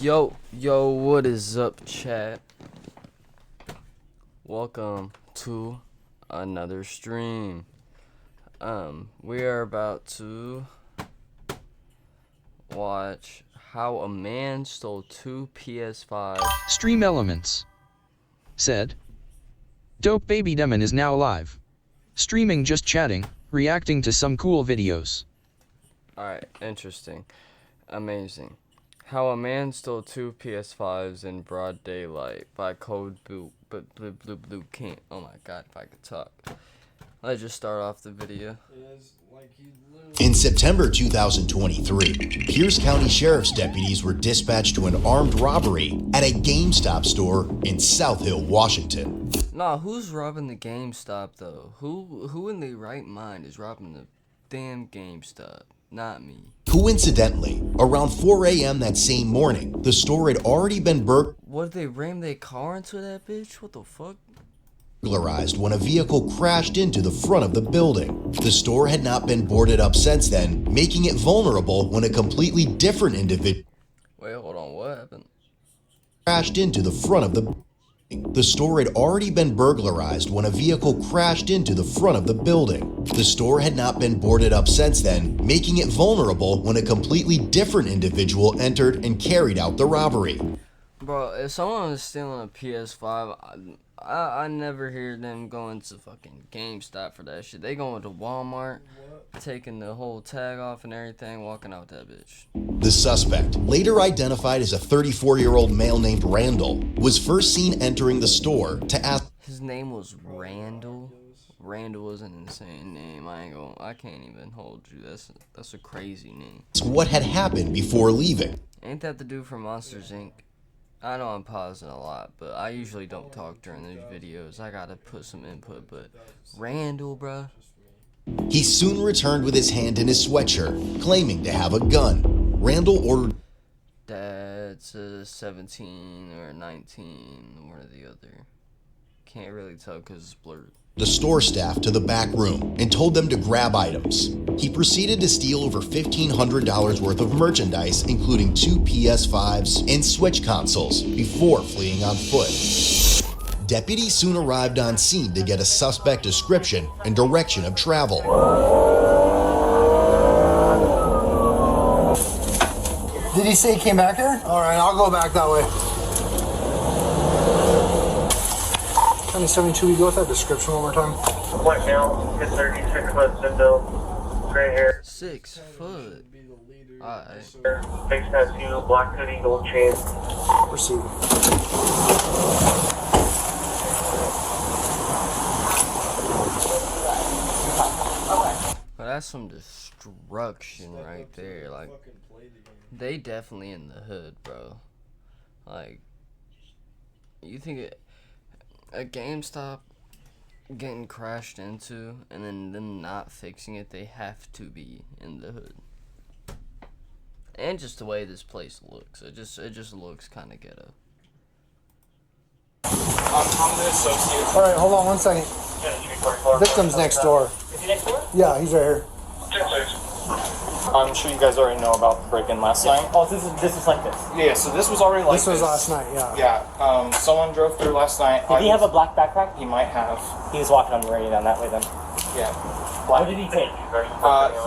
Yo, what is up, chat? Welcome to another stream. We are about to watch how a man stole 2 PS5. Stream Elements said, Dope Baby Demon is now live. Streaming just chatting, reacting to some cool videos. Alright, interesting. Amazing. How a man stole 2 PS5s in broad daylight by Code Blue can't. Oh my god, if I could talk. Let's just start off the video. In September 2023, Pierce County Sheriff's deputies were dispatched to an armed robbery at a GameStop store in South Hill, Washington. Nah, who's robbing the GameStop though? Who in their right mind is robbing the damn GameStop? Not me. Coincidentally, around 4 a.m. that same morning, the store had already been What, did they ram their car into that bitch? What the fuck? burglarized when a vehicle crashed into the front of the building. The store had not been boarded up since then, making it vulnerable when a completely different individual Wait, hold on, what happened? crashed into the front of the building. The store had already been burglarized when a vehicle crashed into the front of the building. The store had not been boarded up since then, making it vulnerable when a completely different individual entered and carried out the robbery. Bro, if someone is stealing a PS5, I never hear them going to fucking GameStop for that shit. They going to Walmart, taking the whole tag off and everything, walking out with that bitch. The suspect, later identified as a 34-year-old male named Randall, was first seen entering the store to ask. His name was Randall. Randall was an insane name. I can't even hold you. That's a crazy name. What had happened before leaving. Ain't that the dude from Monsters Inc? I know I'm pausing a lot, but I usually don't talk during these videos. I gotta put some input, but Randall, bruh. He soon returned with his hand in his sweatshirt, claiming to have a gun. Randall ordered. That's a 17 or 19, one or the other. Can't really tell because it's blurred. The store staff to the back room and told them to grab items. He proceeded to steal over $1,500 worth of merchandise, including 2 PS5s and Switch consoles, before fleeing on foot. Deputies soon arrived on scene to get a suspect description and direction of travel. Did he say he came back here? All right, I'll go back that way. 72, we go with that description one more time. White male, his 36 foot, window, gray hair. 6 foot. Alright. Face tattoo, black hoodie, gold chain. Proceed. Well, that's some destruction right there. Like, they definitely in the hood, bro. Like, you think a GameStop getting crashed into and then them not fixing it, they have to be in the hood. And just the way this place looks, it just looks kind of ghetto. I'm the associate. All right, hold on one second. Victim's next door. Is he next door? Yeah, he's right here. I'm sure you guys already know about the break-in last night. Oh, this is like this. Yeah, so this was already like This was last night, yeah. Yeah, someone drove through last night. Did he have a black backpack? He might have. He was walking on the radio down that way then. Yeah. What did he take?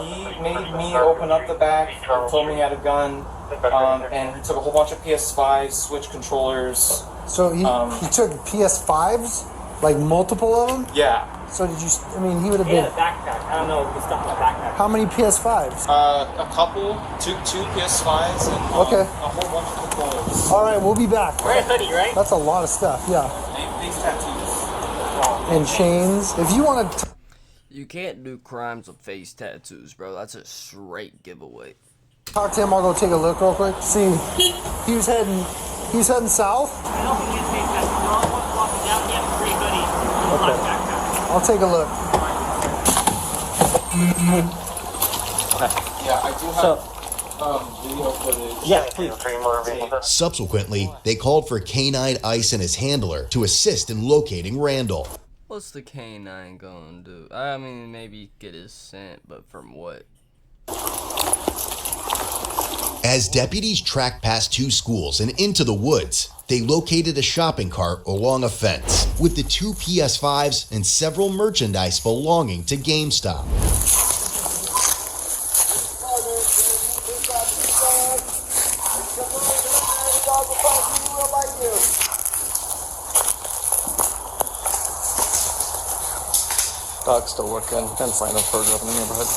He made me open up the back, told me he had a gun, and he took a whole bunch of PS5s, Switch controllers. So he took PS5s, like multiple of them? Yeah. So did you, I mean, he would have He had been, a backpack. I don't know if he stuff in a backpack. how many PS5s? A couple, two PS5s, and Okay. a whole bunch of controllers. All right, we'll be back. Wear a hoodie, right? That's a lot of stuff, yeah. These tattoos. And chains. If you want to, You can't do crimes with face tattoos, bro. That's a straight giveaway. talk to him, I'll go take a look real quick. See, he was heading south. I don't think he has face tattoos. We're all walking down. He has a gray hoodie and a black backpack. I'll take a look. Yeah, I do have video footage. Yeah, please. Subsequently, they called for Canine Ice and his handler to assist in locating Randall. What's the canine gonna do? I mean, maybe get his scent, but from what? As deputies tracked past 2 schools and into the woods, they located a shopping cart along a fence with the 2 PS5s and several merchandise belonging to GameStop. Dog's still working. Fence line up further up in the neighborhood.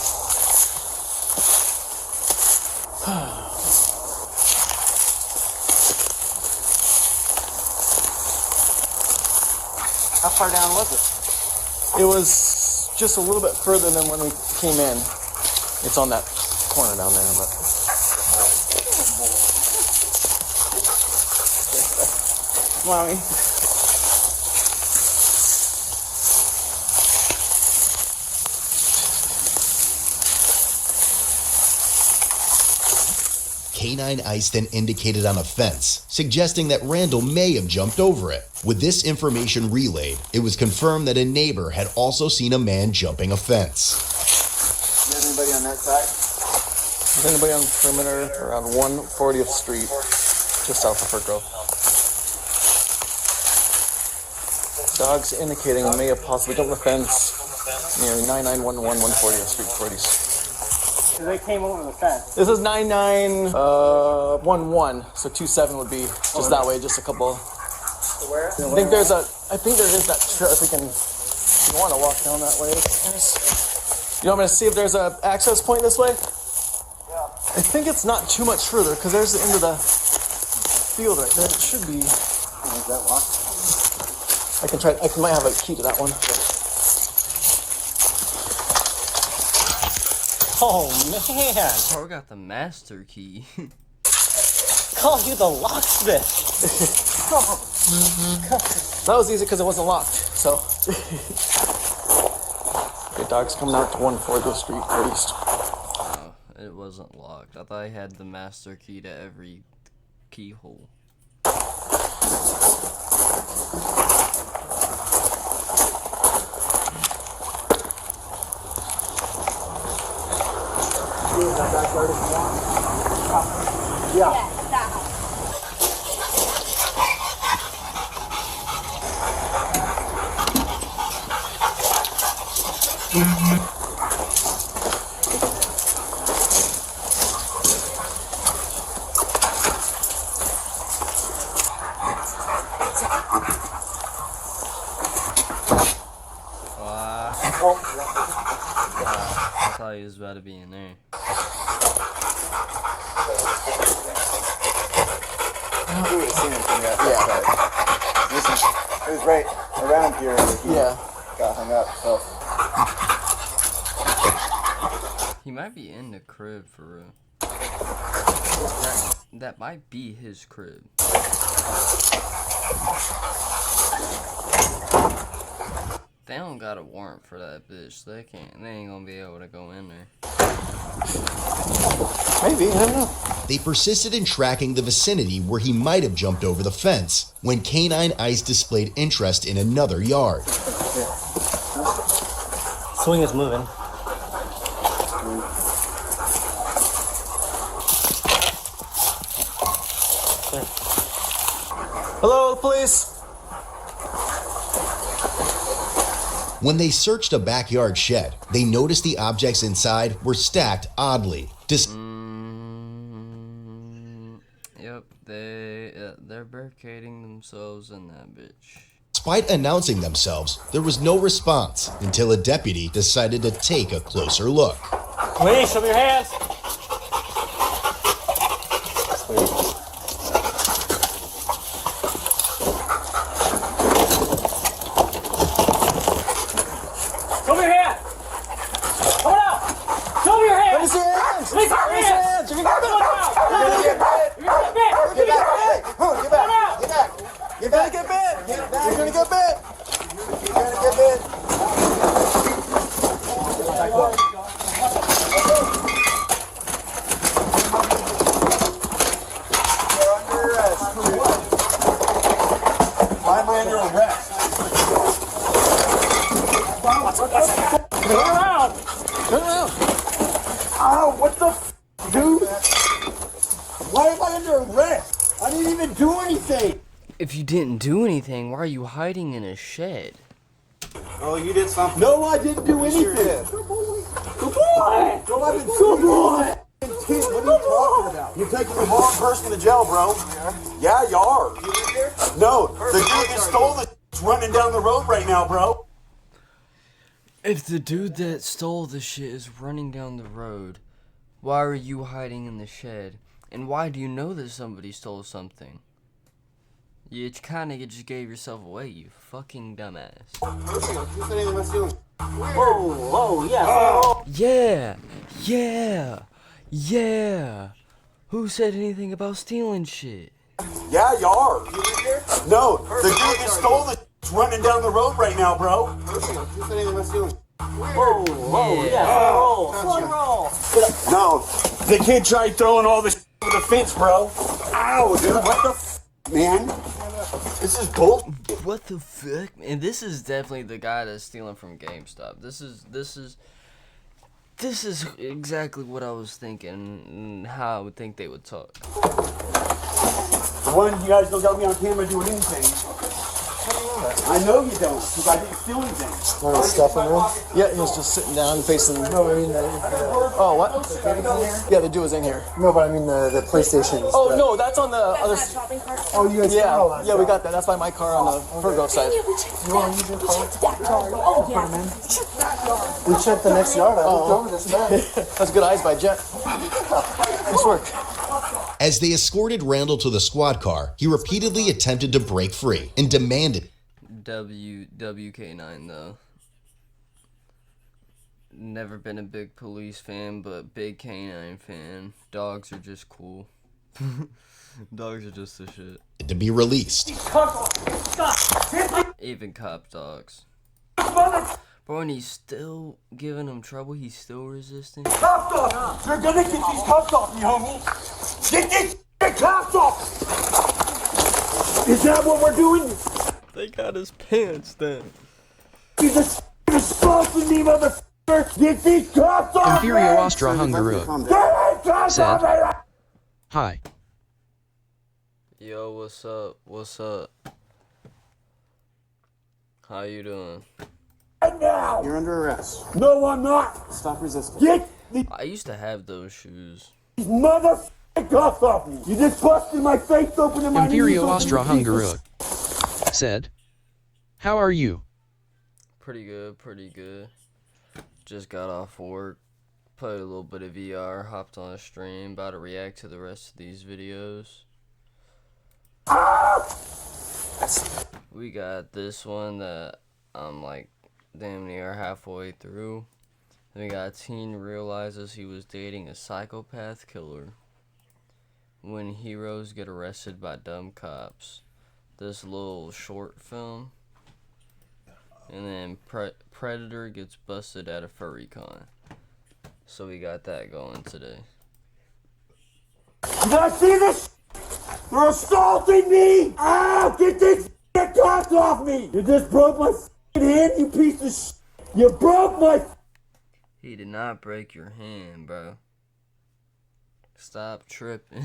How far down was it? It was just a little bit further than when we came in. It's on that corner down there, but. Mommy. Canine Ice then indicated on a fence, suggesting that Randall may have jumped over it. With this information relayed, it was confirmed that a neighbor had also seen a man jumping a fence. You have anybody on that side? Is anybody on the perimeter around 140th Street, just south of Furco? Dogs indicating a may have possibly jumped the fence near 9911 140th Street, 40th. So they came over the fence. This is 9911, so 27 would be just that way, just a couple. Where? I think there is that trail. If you want to walk down that way. You want me to see if there's a access point this way? Yeah. I think it's not too much further because there's the end of the field right there. It should be. Is that locked? I can try. I might have a key to that one. Oh man! Bro, we got the master key. Call you the locksmith. That was easy because it wasn't locked. So. Okay, dog's coming out to 140th Street East. No, it wasn't locked. I thought I had the master key to every keyhole. Yeah. I thought he was about to be in there. I don't really see anything yet. Yeah. It was right around here. Yeah. Got hung up, so. He might be in the crib for real. That might be his crib. They don't got a warrant for that bitch. They ain't gonna be able to go in there. Maybe, I don't know. They persisted in tracking the vicinity where he might have jumped over the fence when Canine Ice displayed interest in another yard. Swing is moving. Hello, police. When they searched a backyard shed, they noticed the objects inside were stacked oddly. Yep, they're barricading themselves in that bitch. Despite announcing themselves, there was no response until a deputy decided to take a closer look. Please, show me your hands. Show me your hands. Come on out. Show me your hands. Let me see your hands. Let me see your hands. You're gonna Come on out. You're gonna get bit. You're gonna get bit. Get back. Come on, get back. Get back. Get back. get bit. Get back. You're gonna get bit. You're gonna get bit. didn't even do anything. If you didn't do anything, why are you hiding in a shed? Oh, you did something. No, I didn't do anything. Good boy. Bro, I've been good boy. What are you talking about? You're taking the wrong person to jail, bro. Yeah, you are. You live here? No, the dude that stole the running down the road right now, bro. If the dude that stole the shit is running down the road, why are you hiding in the shed? And why do you know that somebody stole something? You kinda just gave yourself away, you fucking dumbass. Whoa, yeah. Yeah. Who said anything about stealing shit? Yeah, you are. You live here? No, the dude that stole the running down the road right now, bro. Whoa, yeah, roll. No, the kid tried throwing all this over the fence, bro. Ow, dude, what the man? This is bull. What the fuck? And this is definitely the guy that's stealing from GameStop. This is exactly what I was thinking and how I would think they would talk. One, you guys don't got me on camera doing anything. I know you don't, because I didn't steal anything. Stuff in there? Yeah, he was just sitting down facing. No, I mean oh, what? Yeah, the dude was in here. No, but I mean the PlayStation. Oh no, that's on the other. Shopping cart. Oh, you guys got all that Yeah, we stuff. got that. That's by my car on the Virgo side. You want to use your car? That yard. Oh yeah. Check that yard. We checked the next yard. I looked over this man. That's good eyes by Jet. Nice work. As they escorted Randall to the squad car, he repeatedly attempted to break free and demanded WK9 though. Never been a big police fan, but big canine fan. Dogs are just cool. Dogs are just the shit. to be released. Even cop dogs. Bro, and he's still giving him trouble. He's still resisting. Cops off! You're gonna get these cops off me, homie! Get these cops off! Is that what we're doing? They got his pants down. He's assaulting me, motherfucker! Get these cops off! Imperio Ostra Hungarook said, "Hi. Yo, what's up? What's up? How you doing? Right now! You're under arrest. No, I'm not! Stop resisting. Get these I used to have those shoes. motherfucking cops off me! You just busted my face open in my Imperio knees. Ostra Hungarook said, "How are you?" Pretty good, pretty good. Just got off work. Played a little bit of VR. Hopped on a stream. About to react to the rest of these videos. We got this one that I'm like damn near halfway through. Then we got a teen realizes he was dating a psychopath killer. When heroes get arrested by dumb cops. This little short film. And then Predator gets busted at a furry con. So we got that going today. You guys see this? They're assaulting me! Ow! Get these cops off me! You just broke my hand, you piece of shit! You broke my He did not break your hand, bro. Stop tripping.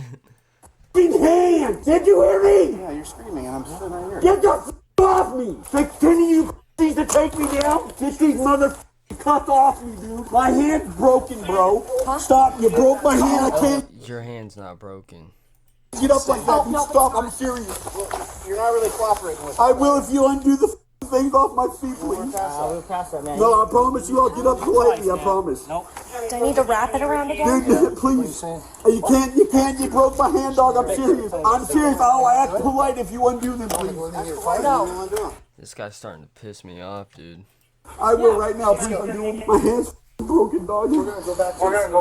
hand! Did you hear me? Yeah, you're screaming and I'm sitting right here. Get the off me! Like 10 of you to take me down? Get these cuts off me, dude. My hand's broken, bro. Stop, you broke my hand, I can't Your hand's not broken. get up like that. You stop, I'm serious. You're not really cooperating with I will if you undo the things off my feet, please. We'll pass that, man. No, I promise you I'll get up politely, I promise. Nope. Do I need to wrap it around again? Dude, please. You can't, you broke my hand, dog. I'm serious. I'm serious. I'll act polite if you undo them, please. No. This guy's starting to piss me off, dude. I will right now, please undo them. My hand's broken, dog. We're gonna go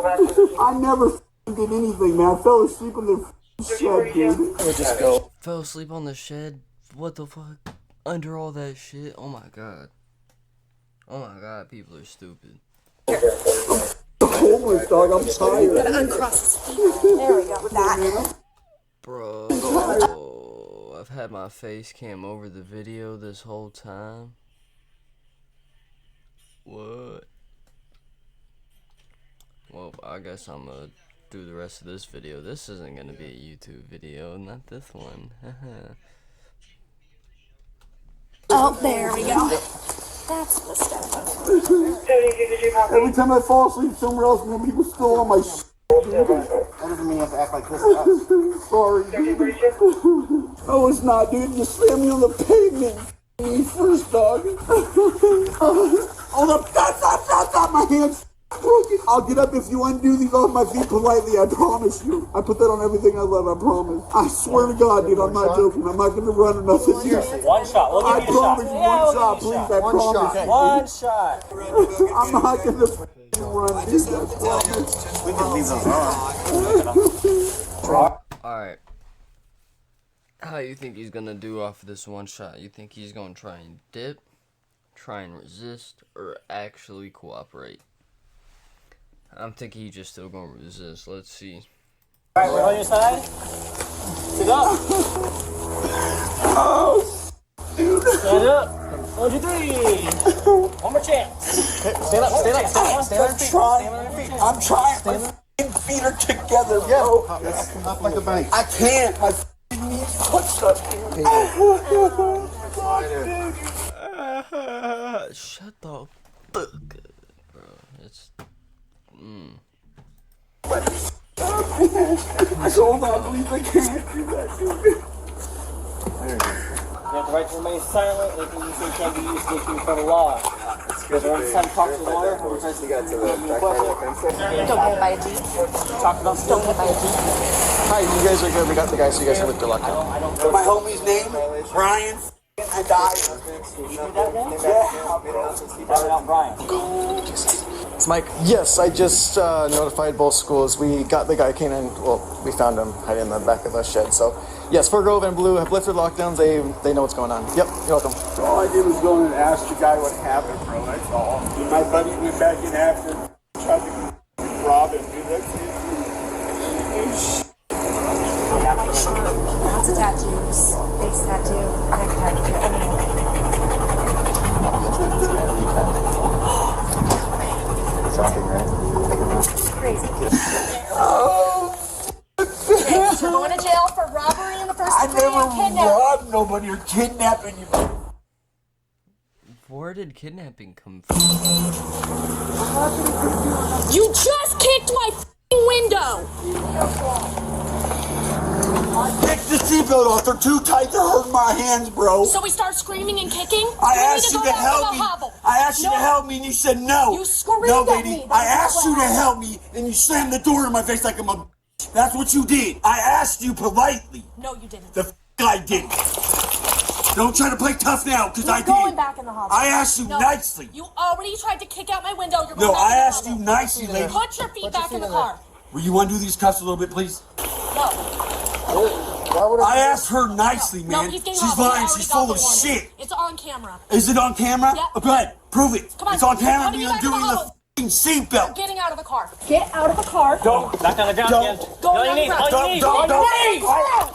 back to I never did anything, man. I fell asleep in the shed, dude. just go. Fell asleep on the shed? What the fuck? Under all that shit? Oh my god. Oh my god, people are stupid. Homeless, dog. I'm tired. Uncross his feet. There we go. That. Bro, I've had my face cam over the video this whole time. What? Well, I guess I'm gonna do the rest of this video. This isn't gonna be a YouTube video, not this one. Oh, there we go. That's the stuff. Every time I fall asleep somewhere else, man, people still on my shit. That doesn't mean you have to act like this. Sorry. Oh, it's not, dude. You slammed me on the pavement. Me first, dog. Oh, stop, my hands. Broken. I'll get up if you undo these off my feet politely, I promise you. I put that on everything I love, I promise. I swear to God, dude, I'm not joking. I'm not going to run enough of you. One shot. We'll give you a shot. One shot, please. I promise. One shot. I'm not going to run, dude. I promise. We can leave those on. Alright. How you think he's gonna do off of this one shot? You think he's gonna try and dip, try and resist, or actually cooperate? I'm thinking he's just still gonna resist. Let's see. Alright, we're on your side. Sit up. Oh, dude. Stand up. 1, 2, 3. One more chance. Stand up. I'm trying. My feet are together, bro. Up like a bank. I can't. My knees touched up. Shut the fuck up, bro. It's I told I believe I can't do that, dude. You have the right to remain silent. Anything you say can be used against you for the law. Because every time you talk to the lawyer, every time you get to the Don't get by a Jeep. talk about Don't get by a Jeep. Hi, you guys are good. We got the guys. So you guys can lift their lock down. My homie's name, Brian. I died. It's Mike. Yes, I just notified both schools. We got the guy came in. Well, we found him hiding in the back of the shed. So, yes, Fur Grove and Blue have lifted lockdowns. They know what's going on. Yep, you're welcome. All I did was go in and ask the guy what happened, bro. That's all. My buddy went back in after, tried to rob him, dude. That's it. Lots of tattoos. Face tattoo. Neck tattoo. Shocking, right? Crazy. Oh, You're going to jail for robbery in the first I degree never and kidnapping. robbed nobody or kidnapped anybody. where did kidnapping come from? You just kicked my f***ing window. Take the seatbelt off. They're too tight to hurt my hands, bro. So we start screaming and kicking? I We asked need you go to back help the me. hovel. I asked you to No. help me, and you said no. You screamed no, at baby. me. I That's asked you to what help me, and you slammed the door in my face like I'm a. That's what you did. I asked you politely. No, you didn't. The I didn't. Don't try to play tough now, because I You're going did. back in the hovel. I asked you No, nicely. You already tried to kick out my window. You're going No, back I in the asked you hovel. nicely, lady. Put your feet back in the car. Will you undo these cuffs a little bit, please? No. I asked her nicely, No, man. he's getting She's off. He lying. already She's got full the of warning. shit. It's on camera. Is it on camera? Yep. Oh, go ahead. Prove it. Come on. It's on camera. You're You're getting doing out of the the f***ing seatbelt. Getting out of the car. Get out of the car. Don't. Back on the ground again. Go All on you the need. ground. All you need. Don't.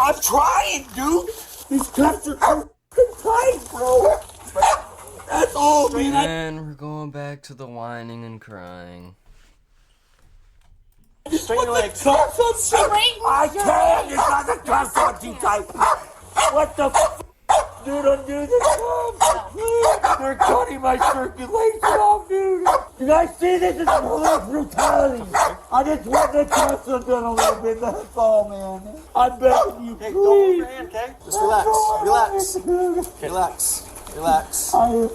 I'm trying, dude. These cuffs are f***ing tight, bro. That's all, man. And we're going back to the whining and crying. Straighten your legs. Cuffs on Straighten I your can't. legs. It's not the cuffs on too tight. What the f***? Dude, undo the cuffs. They're cutting my circulation off, dude. You guys see this? It's police brutality. I just want the cuffs undone a little bit. That's all, man. I'm begging you, please. Don't move your hand, okay? Just relax. Relax. I know.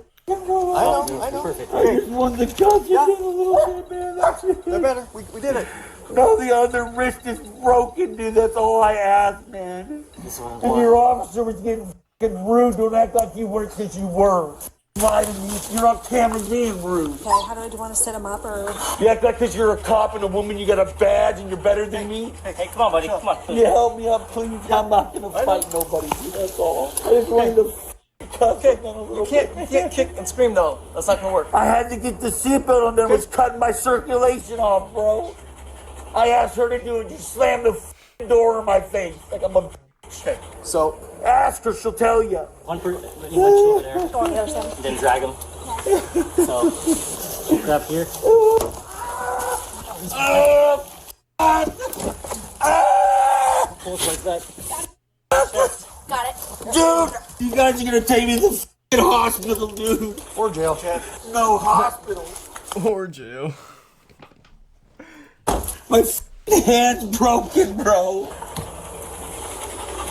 Perfect. I just want the cuffs undone a little bit, man. That's it. They're better. We did it. No, the other wrist is broken, dude. That's all I asked, man. And your officer was getting f***ing rude. Don't act like you weren't since you were. Lie to me. You're on camera being rude. Okay, how do I want to set him up or? You act like because you're a cop and a woman, you got a badge and you're better than me. Hey, come on, buddy. Come on. Can you help me up, please? I'm not going to fight nobody. That's all. I just wanted to cut it down a little bit. You can't kick and scream though. That's not gonna work. I had to get the seatbelt on there. It was cutting my circulation off, bro. I asked her to do it. You slammed the f***ing door in my face like I'm a bitch. So Ask her, she'll tell you. You want two over there. Go on the other side. And then drag them. So, grab here. Pulse like that. Got it. Dude, you guys are gonna take me to the f***ing hospital, dude. Or jail. No hospital. Or jail. My f***ing hand's broken, bro.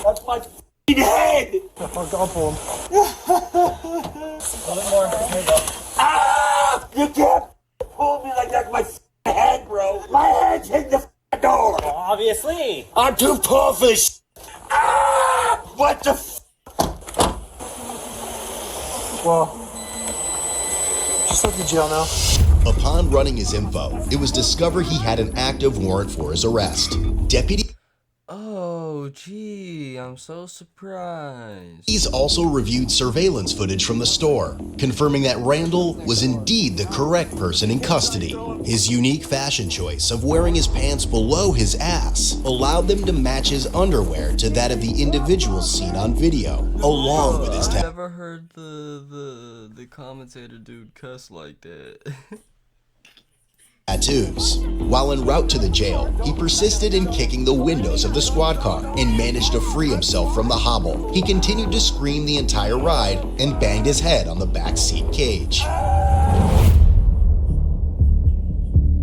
That's my f***ing head. I'll pull him. A little more. There you go. Ah! You can't pull me like that. My f***ing head, bro. My head's hitting the f***ing door. Well, obviously. I'm too tall for this. Ah! What the f***? Well, just like the jail now. Upon running his info, it was discovered he had an active warrant for his arrest. Deputies Oh, gee, I'm so surprised. also reviewed surveillance footage from the store, confirming that Randall was indeed the correct person in custody. His unique fashion choice of wearing his pants below his ass allowed them to match his underwear to that of the individual seen on video, along with his I never heard the commentator dude cuss like that. tattoos. While en route to the jail, he persisted in kicking the windows of the squad car and managed to free himself from the hobble. He continued to scream the entire ride and banged his head on the back seat cage.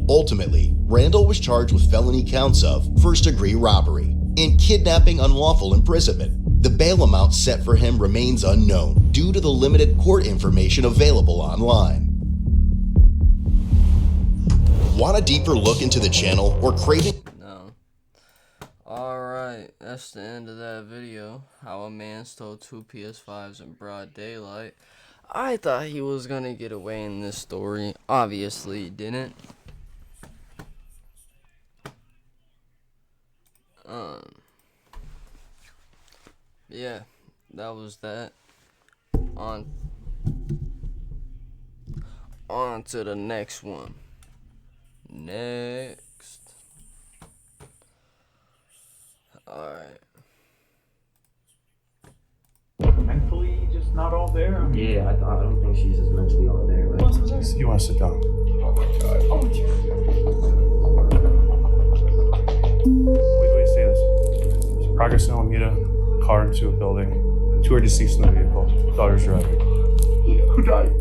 Ultimately, Randall was charged with felony counts of first-degree robbery and kidnapping unlawful imprisonment. The bail amount set for him remains unknown due to the limited court information available online. Want a deeper look into the channel or craving? No. Alright, that's the end of that video. How a man stole 2 PS5s in broad daylight. I thought he was gonna get away in this story. Obviously, he didn't. Yeah, that was that. On to the next one. Next. Alright. Mentally just not all there? Yeah, I don't think she's as mentally all there. Like, You want to sit down? Oh my god. Oh my god. Wait to say this. Progress in Alameda, car into a building. 2 are deceased in the vehicle. Daughter's driving. Who died?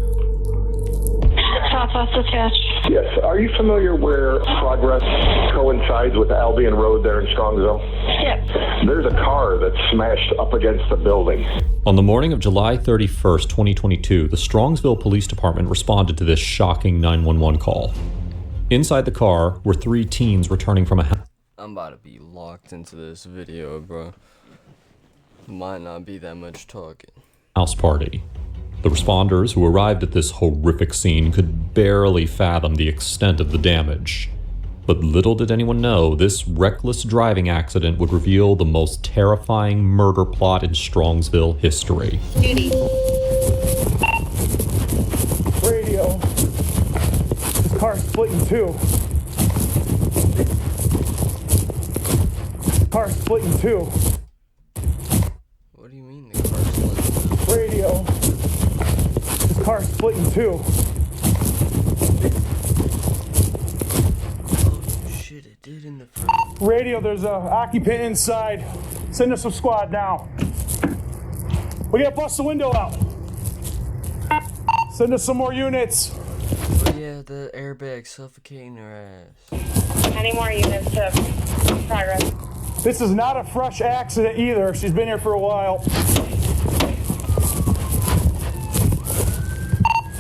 Southwest attached. Yes. Are you familiar where Progress coincides with Albion Road there in Strongsville? Yep. There's a car that's smashed up against the building. On the morning of July 31st, 2022, the Strongsville Police Department responded to this shocking 911 call. Inside the car were 3 teens returning from a house. I'm about to be locked into this video, bro. Might not be that much talking. House party. The responders who arrived at this horrific scene could barely fathom the extent of the damage. But little did anyone know, this reckless driving accident would reveal the most terrifying murder plot in Strongsville history. Duty. Radio. This car's split in 2. Car's split in 2. What do you mean the car's split? Radio. This car's split in 2. Shit, it did in the front. Radio, there's an occupant inside. Send us some squad now. We gotta bust the window out. Send us some more units. Oh yeah, the airbag suffocating her ass. Any more units to Progress? This is not a fresh accident either. She's been here for a while.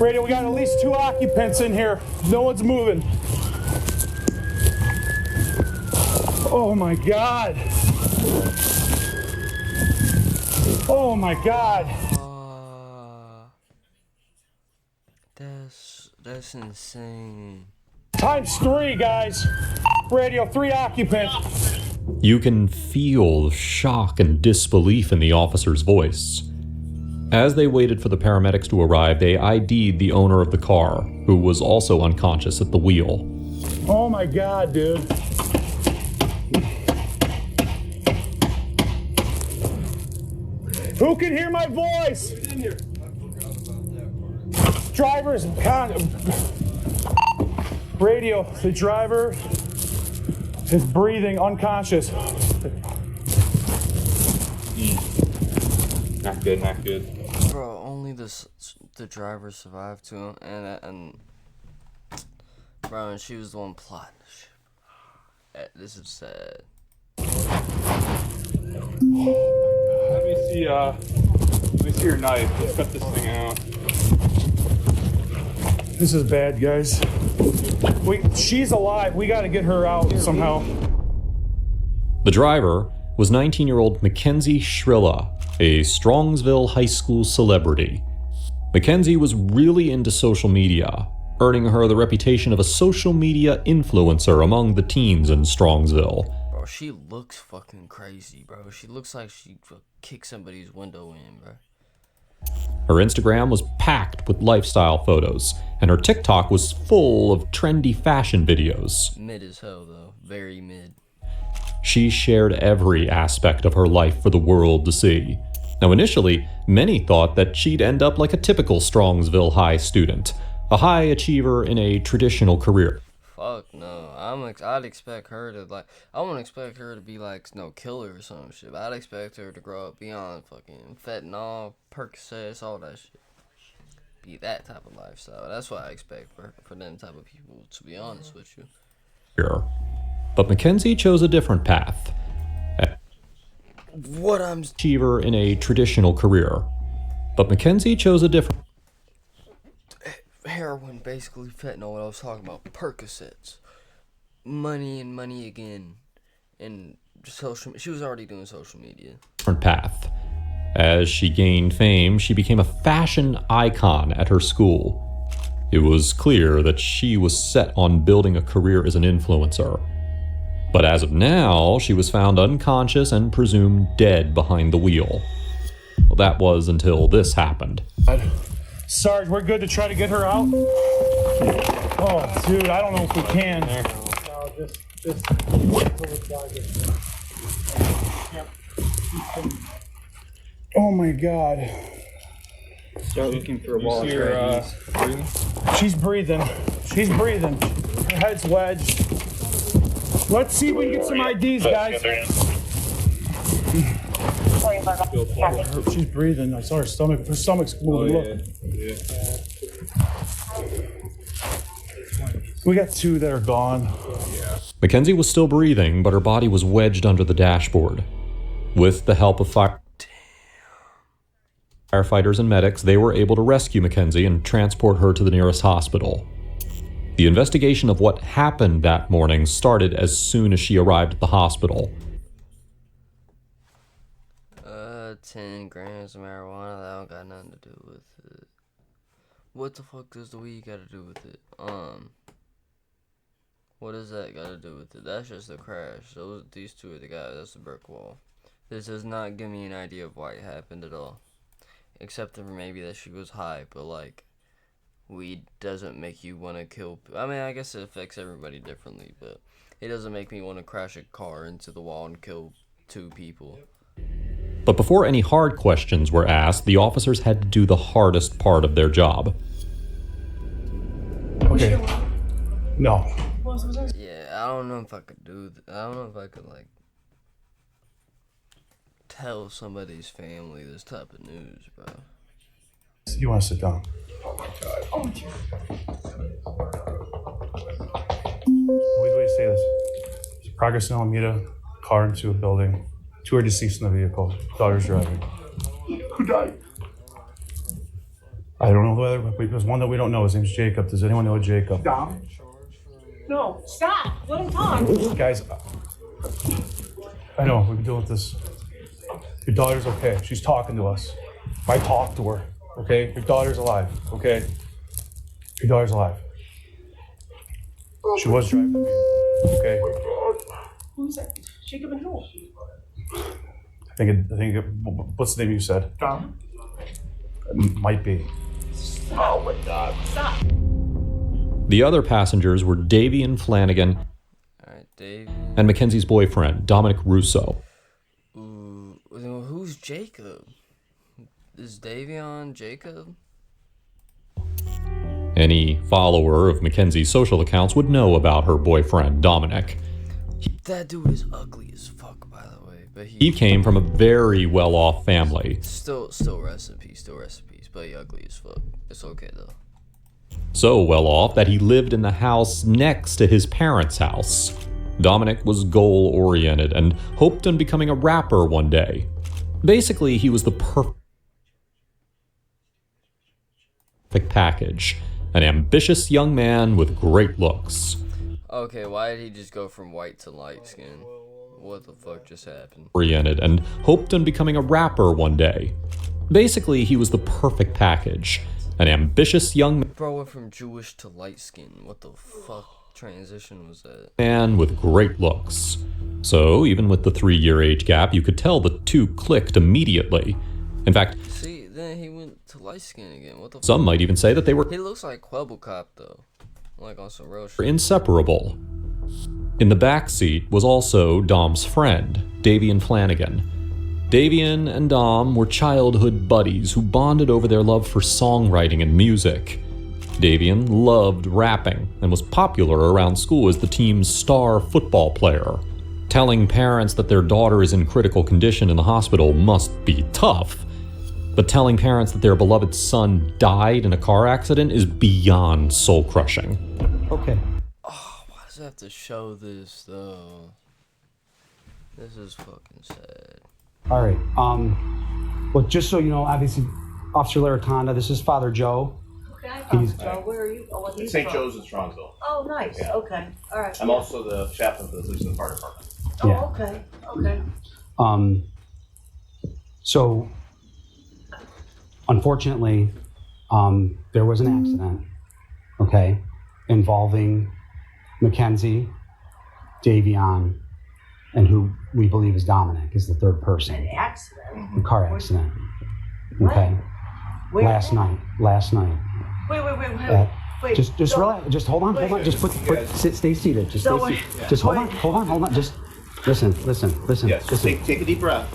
Radio, we got at least 2 occupants in here. No one's moving. Oh my God. Oh my God. That's insane. Times 3, guys. Radio, 3 occupants. You can feel shock and disbelief in the officer's voice. As they waited for the paramedics to arrive, they ID'd the owner of the car, who was also unconscious at the wheel. Oh my God, dude. Who can hear my voice? Drivers, radio, the driver is breathing, unconscious. Not good, not good. Bro, only the driver survived to him, and bro, and she was the one plotting this shit. This is sad. Let me see your knife. Let's cut this thing out. This is bad, guys. She's alive. We got to get her out somehow. The driver was 19-year-old Mackenzie Shrilla, a Strongsville high school celebrity. Mackenzie was really into social media, earning her the reputation of a social media influencer among the teens in Strongsville. Bro, she looks fucking crazy, bro. She looks like she kicked somebody's window in, bro. Her Instagram was packed with lifestyle photos, and her TikTok was full of trendy fashion videos. Mid as hell, though. Very mid. She shared every aspect of her life for the world to see. Now, initially, many thought that she'd end up like a typical Strongsville High student, a high achiever in a traditional career. Fuck no. I'd expect her to I wouldn't expect her to be like no killer or some shit. But I'd expect her to grow up beyond fucking fentanyl, Percocets, all that shit. Be that type of lifestyle. That's what I expect for them type of people, to be honest with you. But Mackenzie chose a different path. Achiever in a traditional career. But Mackenzie chose a different... Heroin, basically fentanyl, what I was talking about. Percocets. Money and money again. And she was already doing social media. Different path. As she gained fame, she became a fashion icon at her school. It was clear that she was set on building a career as an influencer. But as of now, she was found unconscious and presumed dead behind the wheel. Well, that was until this happened. Sarge, we're good to try to get her out? Oh, dude, I don't know if we can. No, just Oh my God. Start looking for a wall. She's breathing. She's breathing. Her head's wedged. Let's see if we can get some IDs, guys. She's breathing. I saw her stomach. Her stomach's moving. Look. Yeah. We got two that are gone. Mackenzie was still breathing, but her body was wedged under the dashboard. With the help of firefighters and medics, they were able to rescue Mackenzie and transport her to the nearest hospital. The investigation of what happened that morning started as soon as she arrived at the hospital. 10 grams of marijuana, that don't got nothing to do with it. What the fuck does the weed got to do with it? What does that got to do with it? That's just a crash. These two are the guys. That's a brick wall. This does not give me an idea of why it happened at all. Except for maybe that she was high, but like, weed doesn't make you want to kill. I mean, I guess it affects everybody differently, but it doesn't make me want to crash a car into the wall and kill 2 people. But before any hard questions were asked, the officers had to do the hardest part of their job. Okay. No. Yeah, I don't know if I could do that. I don't know if I could, like, tell somebody's family this type of news, bro. You want to sit down? Oh my God. Wait to say this. There's progress in Alameda, car into a building. 2 are deceased in the vehicle. Daughter's driving. Who died? I don't know whether, but there's one that we don't know. His name's Jacob. Does anyone know Jacob? Dom? No, stop. Let him talk. Guys, I know, we've been dealing with this. Your daughter's okay. She's talking to us. I talked to her, okay? Your daughter's alive, okay? Your daughter's alive. She was driving the vehicle, okay? Who's that? Jacob and who? I think what's the name you said? Dom? Might be. Oh my God. Stop. The other passengers were Davian Flanagan and Mackenzie's boyfriend, Dominic Russo. Ooh, who's Jacob? Is Davion Jacob? Any follower of Mackenzie's social accounts would know about her boyfriend, Dominic. That dude is ugly as fuck, by the way. But He came from a very well-off family. Still rest in peace. But he ugly as fuck. It's okay though. So well off that he lived in the house next to his parents' house. Dominic was goal-oriented and hoped on becoming a rapper one day. Basically, he was the perfect package. An ambitious young man with great looks. Okay, why did he just go from white to light skin? What the fuck just happened? Oriented and hoped on becoming a rapper one day. Basically, he was the perfect package. An ambitious young Bro went from Jewish to light skin. What the fuck transition was that? man with great looks. So, even with the 3-year age gap, you could tell the two clicked immediately. In fact, See, then he went to light skin again. What the some might even say that they were He looks like Quebble Cop though. Like on some real shit. inseparable. In the back seat was also Dom's friend, Davian Flanagan. Davian and Dom were childhood buddies who bonded over their love for songwriting and music. Davian loved rapping and was popular around school as the team's star football player. Telling parents that their daughter is in critical condition in the hospital must be tough, but telling parents that their beloved son died in a car accident is beyond soul-crushing. Okay. Oh, why does it have to show this though? This is fucking sad. All right. Well, just so you know, obviously, Officer Laraconda, this is Father Joe. Okay. He's- Joe, where are you? Oh, he's St. from. Joe's in Strongsville. Oh, nice. Yeah. Okay. All right. I'm also the chaplain for the police and fire department. Oh, Yeah. okay. Okay. So, unfortunately, there was an accident, okay, involving Mackenzie, Davion, and who we believe is Dominic, is the third person. An accident? A car accident. Okay. Where? Last night. Wait. Wait. Just So- relax. Just hold on. Just stay seated. Just So stay wait. seated. Just hold on. Just listen. Yes, Listen. take a deep breath.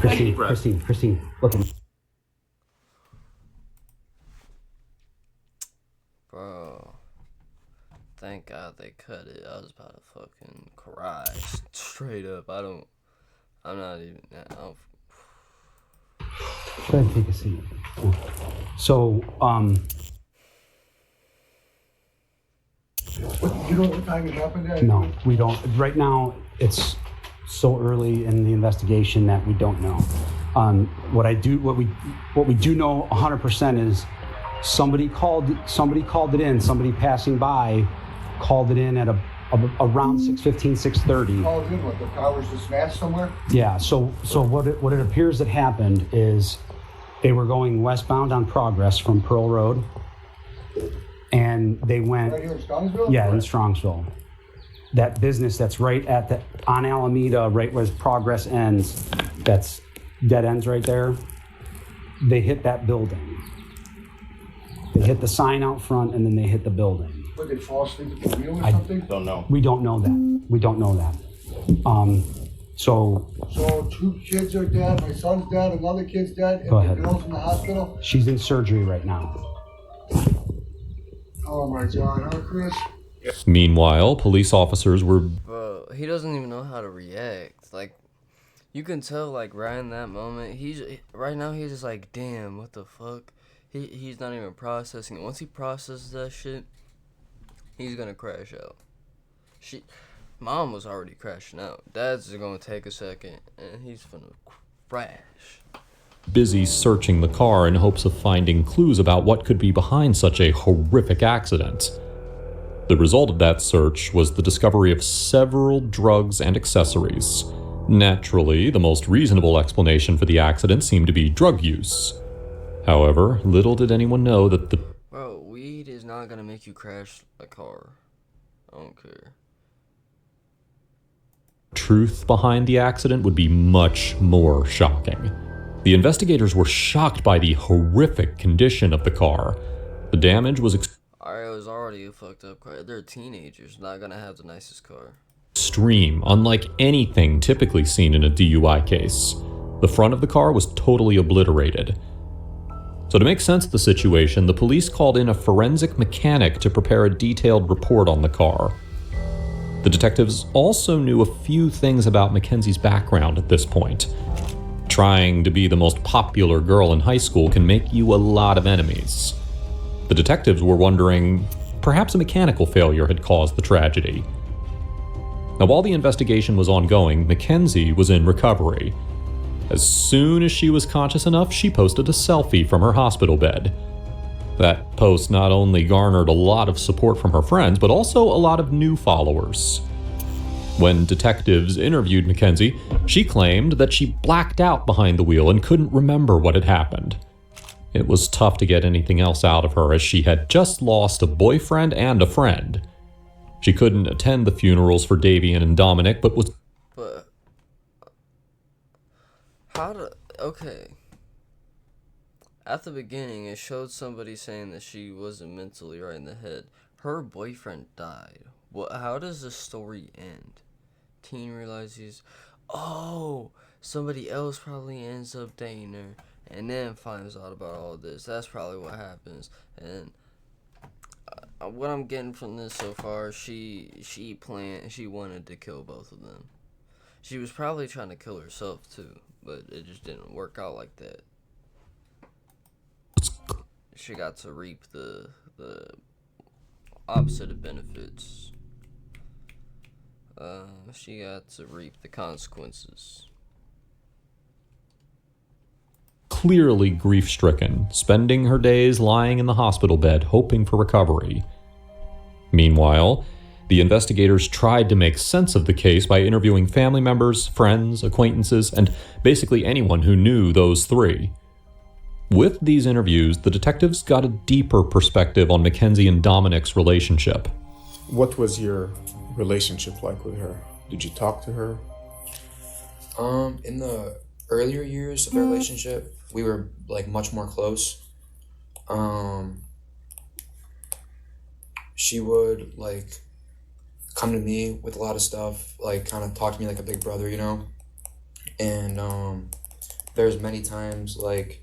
Take a deep breath. Christine, look at me. Bro. Thank God they cut it. I was about to fucking cry. Straight up. I'm not even. Go ahead and take a seat. So, You know what time it happened at? no, we don't. Right now, it's so early in the investigation that we don't know. What we do know 100% is somebody called it in. Somebody passing by called it in at around 6:15, 6:30. Oh, good. What, the car was just smashed somewhere? Yeah. So what it appears that happened is they were going westbound on Progress from Pearl Road, and they went Right here in Strongsville? Yeah, in Strongsville. That business that's right on Alameda, right where Progress ends, that's dead ends right there. They hit that building. They hit the sign out front, and then they hit the building. Would they fall asleep at the wheel or something? Don't know. We don't know that. So So 2 kids are dead, my son's dead, another kid's dead, and Go the ahead. girl's in the hospital? she's in surgery right now. Oh my God, huh, Chris? Meanwhile, police officers were Bro, he doesn't even know how to react. Like, you can tell, like, right in that moment, right now he's just like, damn, what the fuck? He's not even processing it. Once he processes that shit, he's gonna crash out. Mom was already crashing out. Dad's gonna take a second, and he's gonna crash. busy searching the car in hopes of finding clues about what could be behind such a horrific accident. The result of that search was the discovery of several drugs and accessories. Naturally, the most reasonable explanation for the accident seemed to be drug use. However, little did anyone know that the Bro, weed is not gonna make you crash a car. I don't care. truth behind the accident would be much more shocking. The investigators were shocked by the horrific condition of the car. The damage was Alright, it was already a fucked up car. They're teenagers, not gonna have the nicest car. extreme, unlike anything typically seen in a DUI case. The front of the car was totally obliterated. So to make sense of the situation, the police called in a forensic mechanic to prepare a detailed report on the car. The detectives also knew a few things about Mackenzie's background at this point. Trying to be the most popular girl in high school can make you a lot of enemies. The detectives were wondering, perhaps a mechanical failure had caused the tragedy. Now, while the investigation was ongoing, Mackenzie was in recovery. As soon as she was conscious enough, she posted a selfie from her hospital bed. That post not only garnered a lot of support from her friends, but also a lot of new followers. When detectives interviewed Mackenzie, she claimed that she blacked out behind the wheel and couldn't remember what had happened. It was tough to get anything else out of her, as she had just lost a boyfriend and a friend. She couldn't attend the funerals for Davian and Dominic, but was... But... Okay. At the beginning, it showed somebody saying that she wasn't mentally right in the head. Her boyfriend died. How does the story end? Teen realizes, oh, somebody else probably ends up dating her, and then finds out about all this. That's probably what happens. And what I'm getting from this so far, she wanted to kill both of them. She was probably trying to kill herself too, but it just didn't work out like that. She got to reap the opposite of benefits. She got to reap the consequences. Clearly grief-stricken, spending her days lying in the hospital bed hoping for recovery. Meanwhile, the investigators tried to make sense of the case by interviewing family members, friends, acquaintances, and basically anyone who knew those three. With these interviews, the detectives got a deeper perspective on Mackenzie and Dominic's relationship. What was your relationship like with her? Did you talk to her? In the earlier years of their relationship, we were like much more close. She would like come to me with a lot of stuff, like kind of talk to me like a big brother, you know? And there's many times like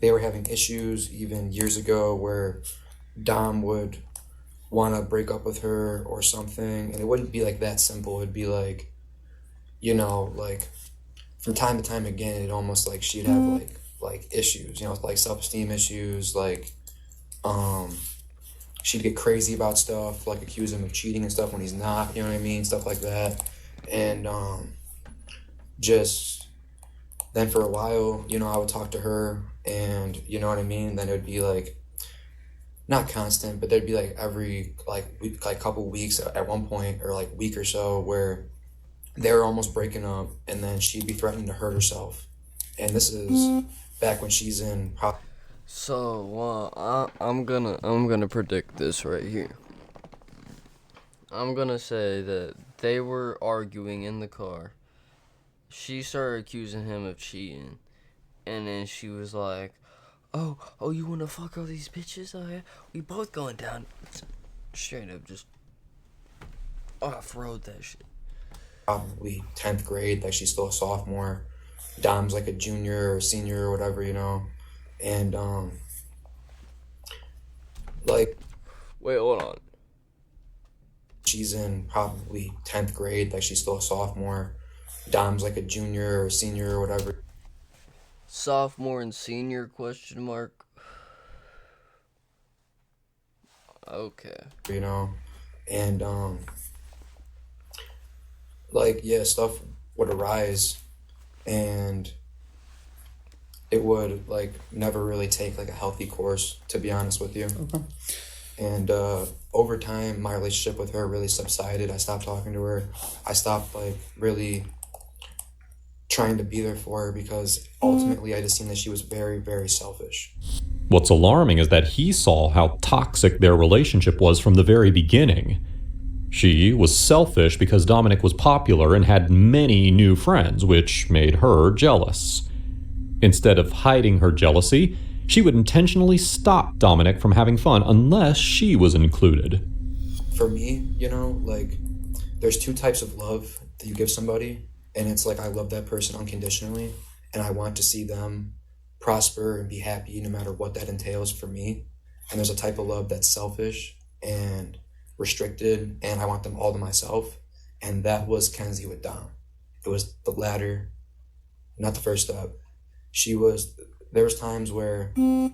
they were having issues even years ago where Dom would want to break up with her or something, and it wouldn't be like that simple. It'd be like, you know, like from time to time again, it almost like she'd have like issues, you know, like self-esteem issues, like she'd get crazy about stuff, like accuse him of cheating and stuff when he's not, you know what I mean, stuff like that. And just then for a while, you know, I would talk to her, and you know what I mean, then it would be like not constant, but there'd be like every week, like couple weeks at one point, or like week or so, where they were almost breaking up, and then she'd be threatening to hurt herself. And this is back when she's in. So I'm gonna predict this right here. I'm gonna say that they were arguing in the car. She started accusing him of cheating, and then she was like, Oh, you wanna fuck all these bitches? Oh yeah, we both going down. Straight up, just off-road that shit. Probably 10th grade, like she's still a sophomore. Dom's like a junior or senior or whatever, you know. And like, wait, hold on. She's in probably 10th grade, like she's still a sophomore. Dom's like a junior or senior or whatever. Sophomore and senior, question mark. Okay. You know, and like, yeah, stuff would arise, and it would like never really take like a healthy course, to be honest with you. Okay. And over time, my relationship with her really subsided. I stopped talking to her. I stopped like really trying to be there for her, because ultimately I just seen that she was very, very selfish. What's alarming is that he saw how toxic their relationship was from the very beginning. She was selfish because Dominic was popular and had many new friends, which made her jealous. Instead of hiding her jealousy, she would intentionally stop Dominic from having fun unless she was included. For me, you know, like, there's two types of love that you give somebody, and it's like I love that person unconditionally, and I want to see them prosper and be happy no matter what that entails for me. And there's a type of love that's selfish and restricted, and I want them all to myself. and that was Kenzie with Dom. It was the latter, not the first step. There was times where,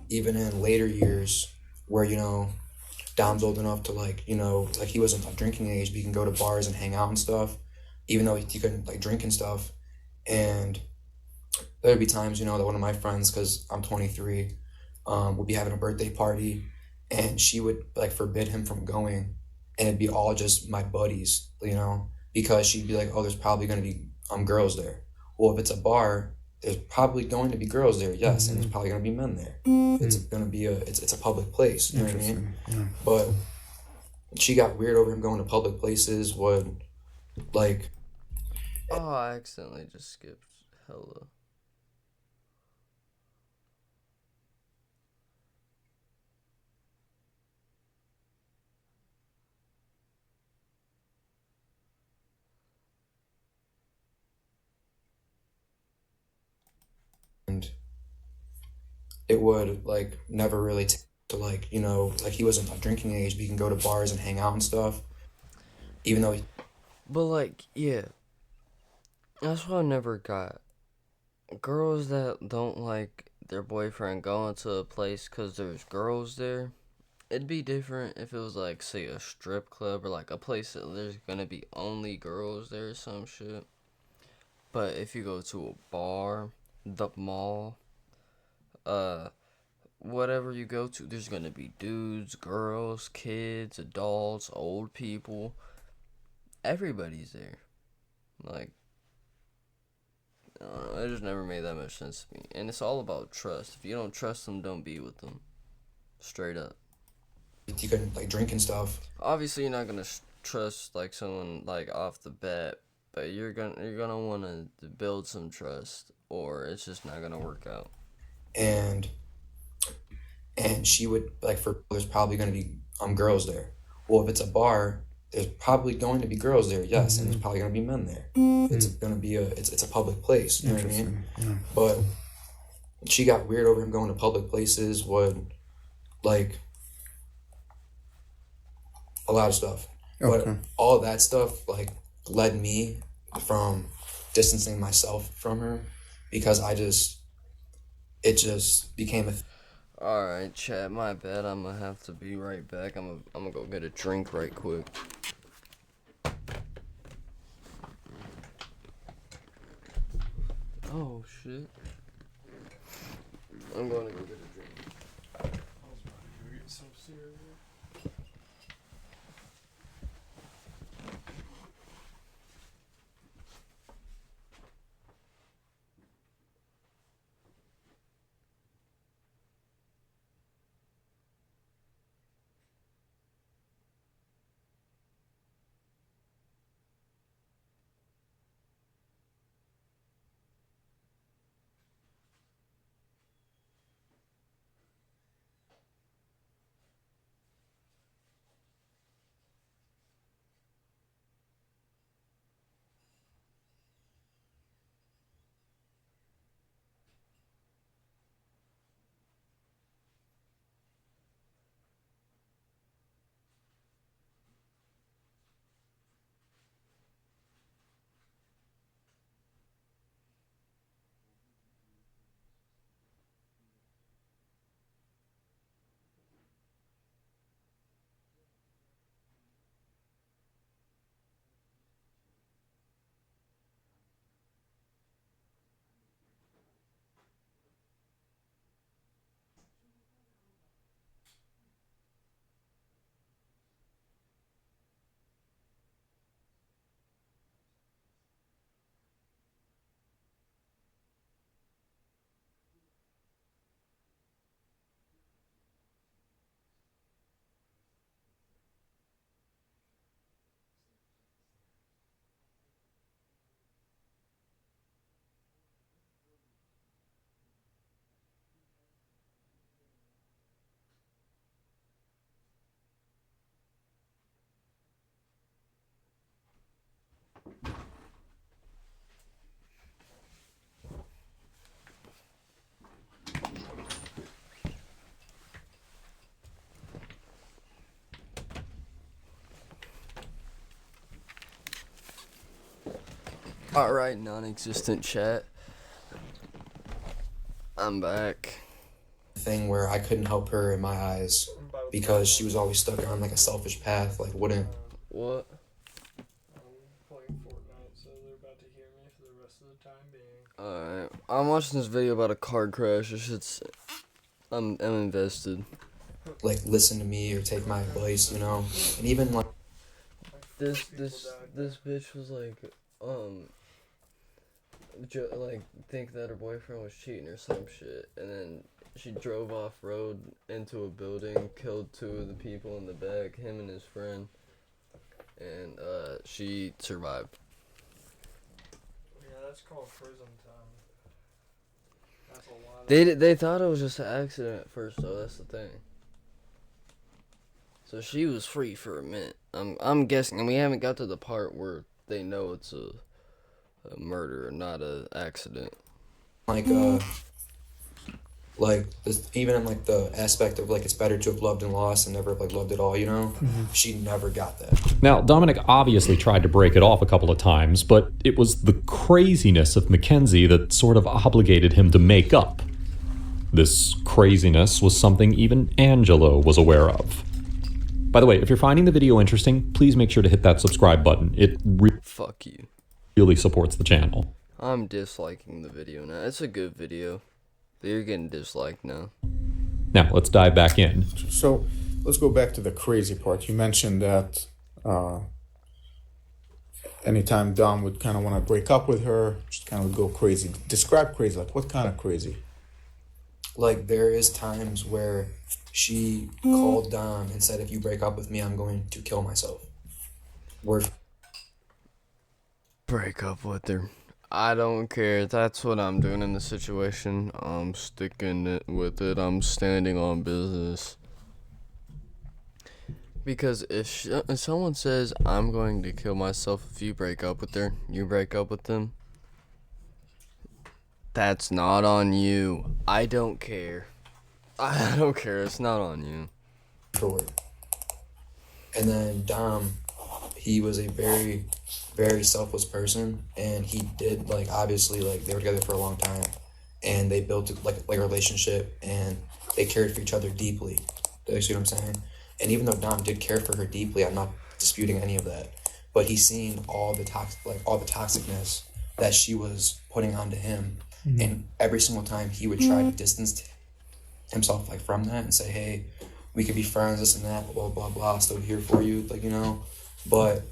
even in later years, where, you know, Dom's old enough to, like, you know, like, he wasn't of drinking age, but he can go to bars and hang out and stuff, even though he couldn't, like, drink and stuff. And there'd be times, you know, that one of my friends, because I'm 23, would be having a birthday party, and she would, like, forbid him from going, and it'd be all just my buddies, you know, because she'd be like, oh, there's probably going to be girls there. Well, if it's a bar, there's probably going to be girls there, yes, and there's probably going to be men there. It's going to be it's a public place, you know what I mean? Yeah. But she got weird over him going to public places, like... Oh, I accidentally just skipped hella. And it would, like, never really to, like, you know, like, he wasn't of drinking age, but he can go to bars and hang out and stuff, even though But, like, yeah. That's what I never got. Girls that don't like their boyfriend going to a place because there's girls there. It'd be different if it was, like, say, a strip club or, like, a place that there's gonna be only girls there or some shit. But if you go to a bar, the mall, whatever you go to, there's gonna be dudes, girls, kids, adults, old people. Everybody's there. Like, I don't know, it just never made that much sense to me. And it's all about trust. If you don't trust them, don't be with them. Straight up. you can, like, drink and stuff. Obviously, you're not gonna trust, like, someone, like, off the bat, but you're gonna want to build some trust, or it's just not gonna work out. And she would, like, there's probably going to be girls there. Well, if it's a bar, there's probably going to be girls there, yes, and there's probably going to be men there. It's going to be it's a public place, you know what I mean? Yeah. But she got weird over him going to public places, like, a lot of stuff. Okay. But all that stuff, like, led me from distancing myself from her, because it just became a Alright, chat, my bad. I'm gonna have to be right back. I'm gonna go get a drink right quick. Oh, shit. I'm going to go get a drink. I was about to go get some cereal. Alright, non-existent chat. I'm back. Thing where I couldn't help her in my eyes because she was always stuck on like a selfish path, like wouldn't. What? Alright, I'm watching this video about a car crash. I'm invested. Like listen to me or take my advice, you know, and even like This bitch was like, think that her boyfriend was cheating or some shit, and then she drove off road into a building, killed 2 of the people in the back, him and his friend, and she survived. Yeah, that's called prison time. That's a lot. They thought it was just an accident at first, though. That's the thing. So she was free for a minute. I'm guessing, and we haven't got to the part where they know it's a murder, not an accident. Like this, even in like the aspect of like it's better to have loved and lost and never have like loved at all, you know. She never got that. Now, Dominic obviously tried to break it off a couple of times, but it was the craziness of Mackenzie that sort of obligated him to make up. This craziness was something even Angelo was aware of. By the way, if you're finding the video interesting, please make sure to hit that subscribe button. It Fuck you. Really supports the channel. I'm disliking the video now. It's a good video. You're getting disliked now. Now, let's dive back in. So, let's go back to the crazy part. You mentioned that anytime Dom would kind of want to break up with her, she kind of would go crazy. Describe crazy, like what kind of crazy? Like there is times where she called Dom and said, if you break up with me, I'm going to kill myself. Break up with her. I don't care. That's what I'm doing in the situation. I'm sticking with it. I'm standing on business. Because if someone says, I'm going to kill myself if you break up with her, you break up with them, that's not on you. I don't care. I don't care. It's not on you. And then Dom, he was a very, very selfless person, and he did, like, obviously, like, they were together for a long time, and they built, like a relationship, and they cared for each other deeply. Do you see what I'm saying? And even though Dom did care for her deeply, I'm not disputing any of that, but he's seen all the toxicness that she was putting onto him, and every single time he would try to distance himself, like, from that and say, hey, we could be friends, this and that, blah, blah, blah, still here for you, like, you know, but,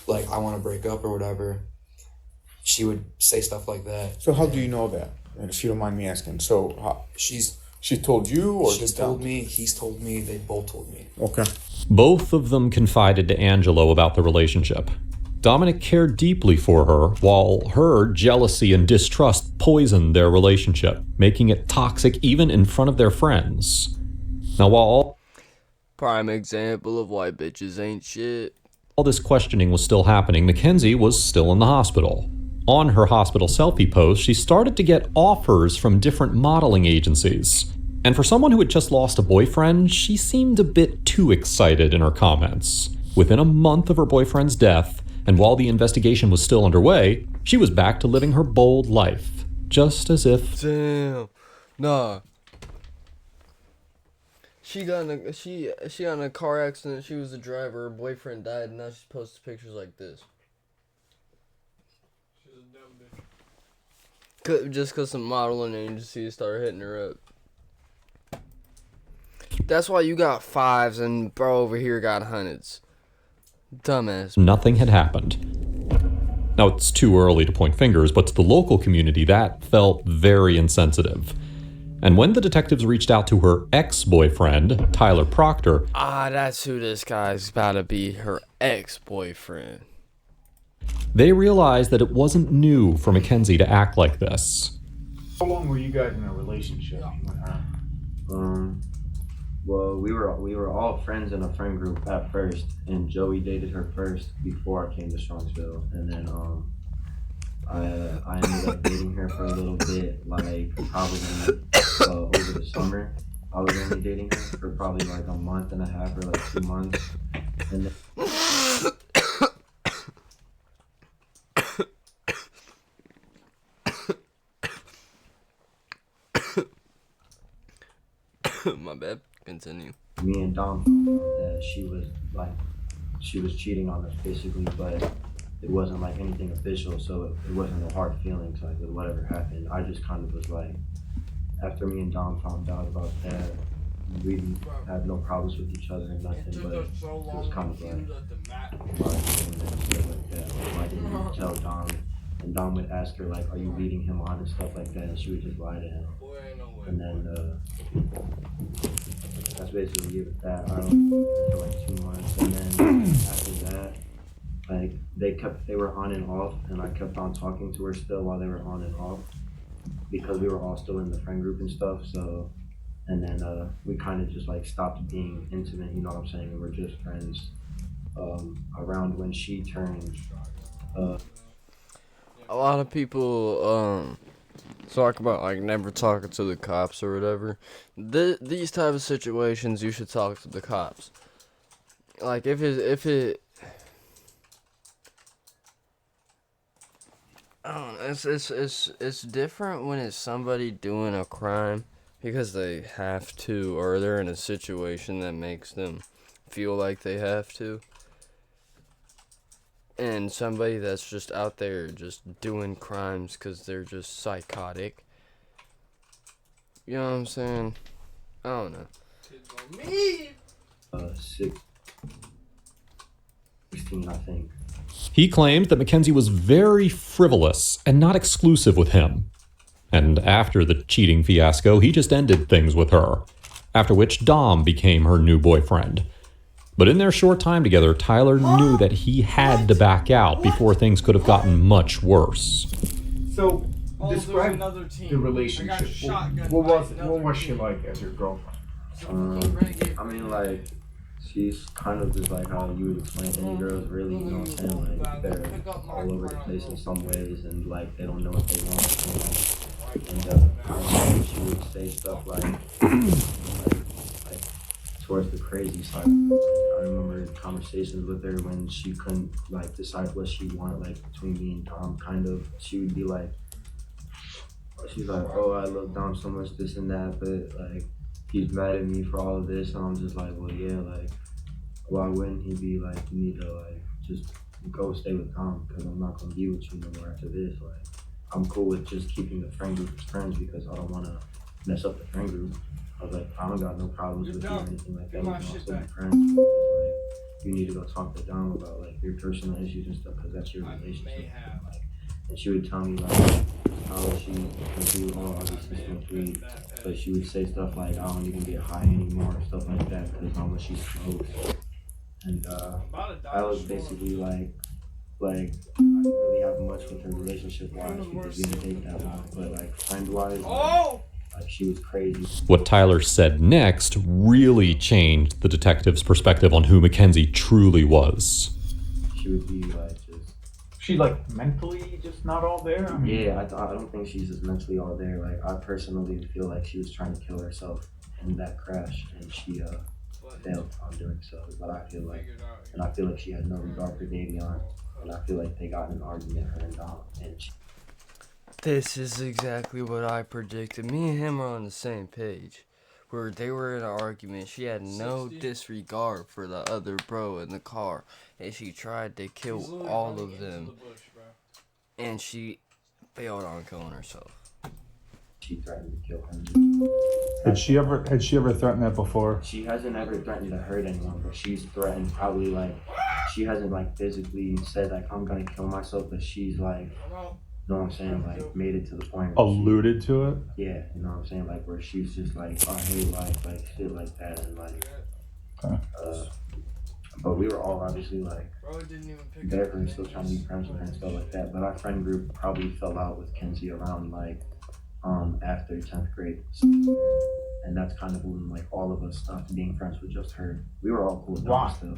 like, I want to break up or whatever. She would say stuff like that. So how do you know that? And if you don't mind me asking, so she told you, or she's told me, he's told me, they both told me. Okay. Both of them confided to Angelo about the relationship. Dominic cared deeply for her, while her jealousy and distrust poisoned their relationship, making it toxic even in front of their friends. Now, while prime example of why bitches ain't shit. All this questioning was still happening, Mackenzie was still in the hospital. On her hospital selfie post, she started to get offers from different modeling agencies. And for someone who had just lost a boyfriend, she seemed a bit too excited in her comments. Within a month of her boyfriend's death, and while the investigation was still underway, she was back to living her bold life. Just as if... Damn. Nah. She got in a car accident, she was the driver, her boyfriend died, and now she posts pictures like this. She's a dumb bitch. Just because some modeling agencies started hitting her up. That's why you got 5s and bro over here got 100s. Dumbass. Nothing had happened. Now, it's too early to point fingers, but to the local community, that felt very insensitive. And when the detectives reached out to her ex-boyfriend, Tyler Proctor... that's who this guy's about to be, her ex-boyfriend. They realized that it wasn't new for Mackenzie to act like this. How long were you guys in a relationship with her? Well, we were all friends in a friend group at first, and Joey dated her first before I came to Strongsville, and then I ended up dating her for a little bit, like probably over the summer. I was only dating her for probably like a month and a half or like 2 months, and then My bad. Continue. Me and Dom that she was cheating on us basically, but it wasn't like anything official, so it wasn't no hard feelings like with whatever happened. I just kind of was like, after me and Dom found out about that, we didn't have no problems with each other and nothing, but it was kind of like, I didn't tell Dom, and Dom would ask her like, are you leading him on and stuff like that, and she would just lie to him. And then that's basically it with that. I don't know for like 2 months, and then after that, like they were on and off, and I kept on talking to her still while they were on and off, because we were all still in the friend group and stuff. So, and then we kind of just like stopped being intimate. You know what I'm saying? We were just friends. Around when she turned. A lot of people talk about like never talking to the cops or whatever. These type of situations, you should talk to the cops. Like if it I don't know, it's different when it's somebody doing a crime because they have to, or they're in a situation that makes them feel like they have to. And somebody that's just out there just doing crimes because they're just psychotic. You know what I'm saying? I don't know. 16, I think. He claimed that Mackenzie was very frivolous and not exclusive with him. And after the cheating fiasco, he just ended things with her. After which Dom became her new boyfriend. But in their short time together, Tyler knew that he had to back out before things could have gotten much worse. So, describe the relationship. What was she like as your girlfriend? I mean, like, she's kind of just like how you would explain any girls, really, you know what I'm saying? Like, they're all over the place in some ways, and like, they don't know what they want. And she would say stuff like towards the crazy side. I remember conversations with her when she couldn't like decide what she wanted, like between me and Dom. Kind of, she would be like, she's like, oh, I love Dom so much, this and that, but like he's mad at me for all of this, and I'm just like, well, yeah, like why wouldn't he be like, you need to like just go stay with Dom because I'm not gonna be with you no more after this. Like I'm cool with just keeping the friend group as friends because I don't want to mess up the friend group. I was like, I don't got no problems with you or anything like that. We can also be friends. But like, you need to go talk to Dom about like your personal issues and stuff because that's your relationship. Like, and she would tell me like how she can do all obviously smoke, but she would say stuff like, I don't even get high anymore and stuff like that because how much she smokes. And I was basically like I didn't really have much with her relationship-wise because we didn't date that long, but like friend-wise, like she was crazy. What Tyler said next really changed the detective's perspective on who Mackenzie truly was. She would be like just... She like mentally just not all there? I mean, yeah, I don't think she's just mentally all there. Like I personally feel like she was trying to kill herself in that crash, and she failed on doing so. But I feel like she had no regard for Davion, and I feel like they got in an argument, her and Dom, and This is exactly what I predicted. Me and him are on the same page. Where they were in an argument. She had no disregard for the other bro in the car. And she tried to kill all of them. And she failed on killing herself. She threatened to kill him. Had she ever threatened that before? She hasn't ever threatened to hurt anyone, but she's threatened probably like, she hasn't like physically said like I'm gonna kill myself, but she's like, you know what I'm saying, like made it to the point where alluded to it? Yeah, you know what I'm saying, like where she's just like, I hate life, like shit like that, and like but we were all obviously like there and still trying to be friends with her and stuff like that. But our friend group probably fell out with Kenzie around like after 10th grade. And that's kind of when like all of us stopped being friends with just her. We were all cool with her still.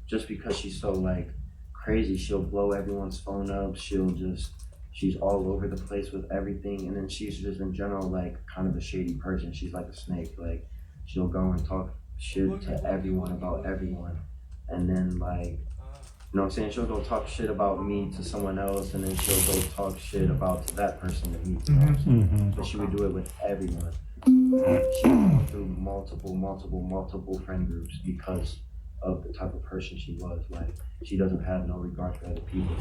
Just because she's so like crazy, she'll blow everyone's phone up, she's all over the place with everything, and then she's just in general like kind of a shady person. She's like a snake. Like she'll go and talk shit to everyone about everyone, and then like, you know what I'm saying, she'll go talk shit about me to someone else, and then she'll go talk shit about to that person to me. You know what I'm saying? But she would do it with everyone. She went through multiple friend groups because of the type of person she was. Like, she doesn't have no regard for other people.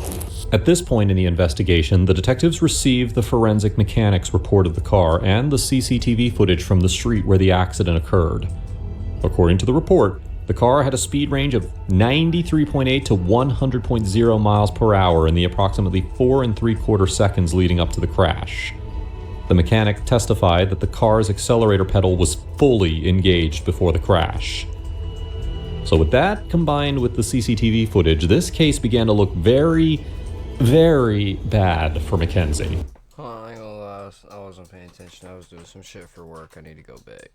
At this point in the investigation, the detectives received the forensic mechanics report of the car and the CCTV footage from the street where the accident occurred. According to the report, the car had a speed range of 93.8 to 100.0 miles per hour in the approximately 4 3/4 seconds leading up to the crash. The mechanic testified that the car's accelerator pedal was fully engaged before the crash. So with that, combined with the CCTV footage, this case began to look very, very bad for Mackenzie. Huh, I ain't gonna lie, I wasn't paying attention. I was doing some shit for work. I need to go back.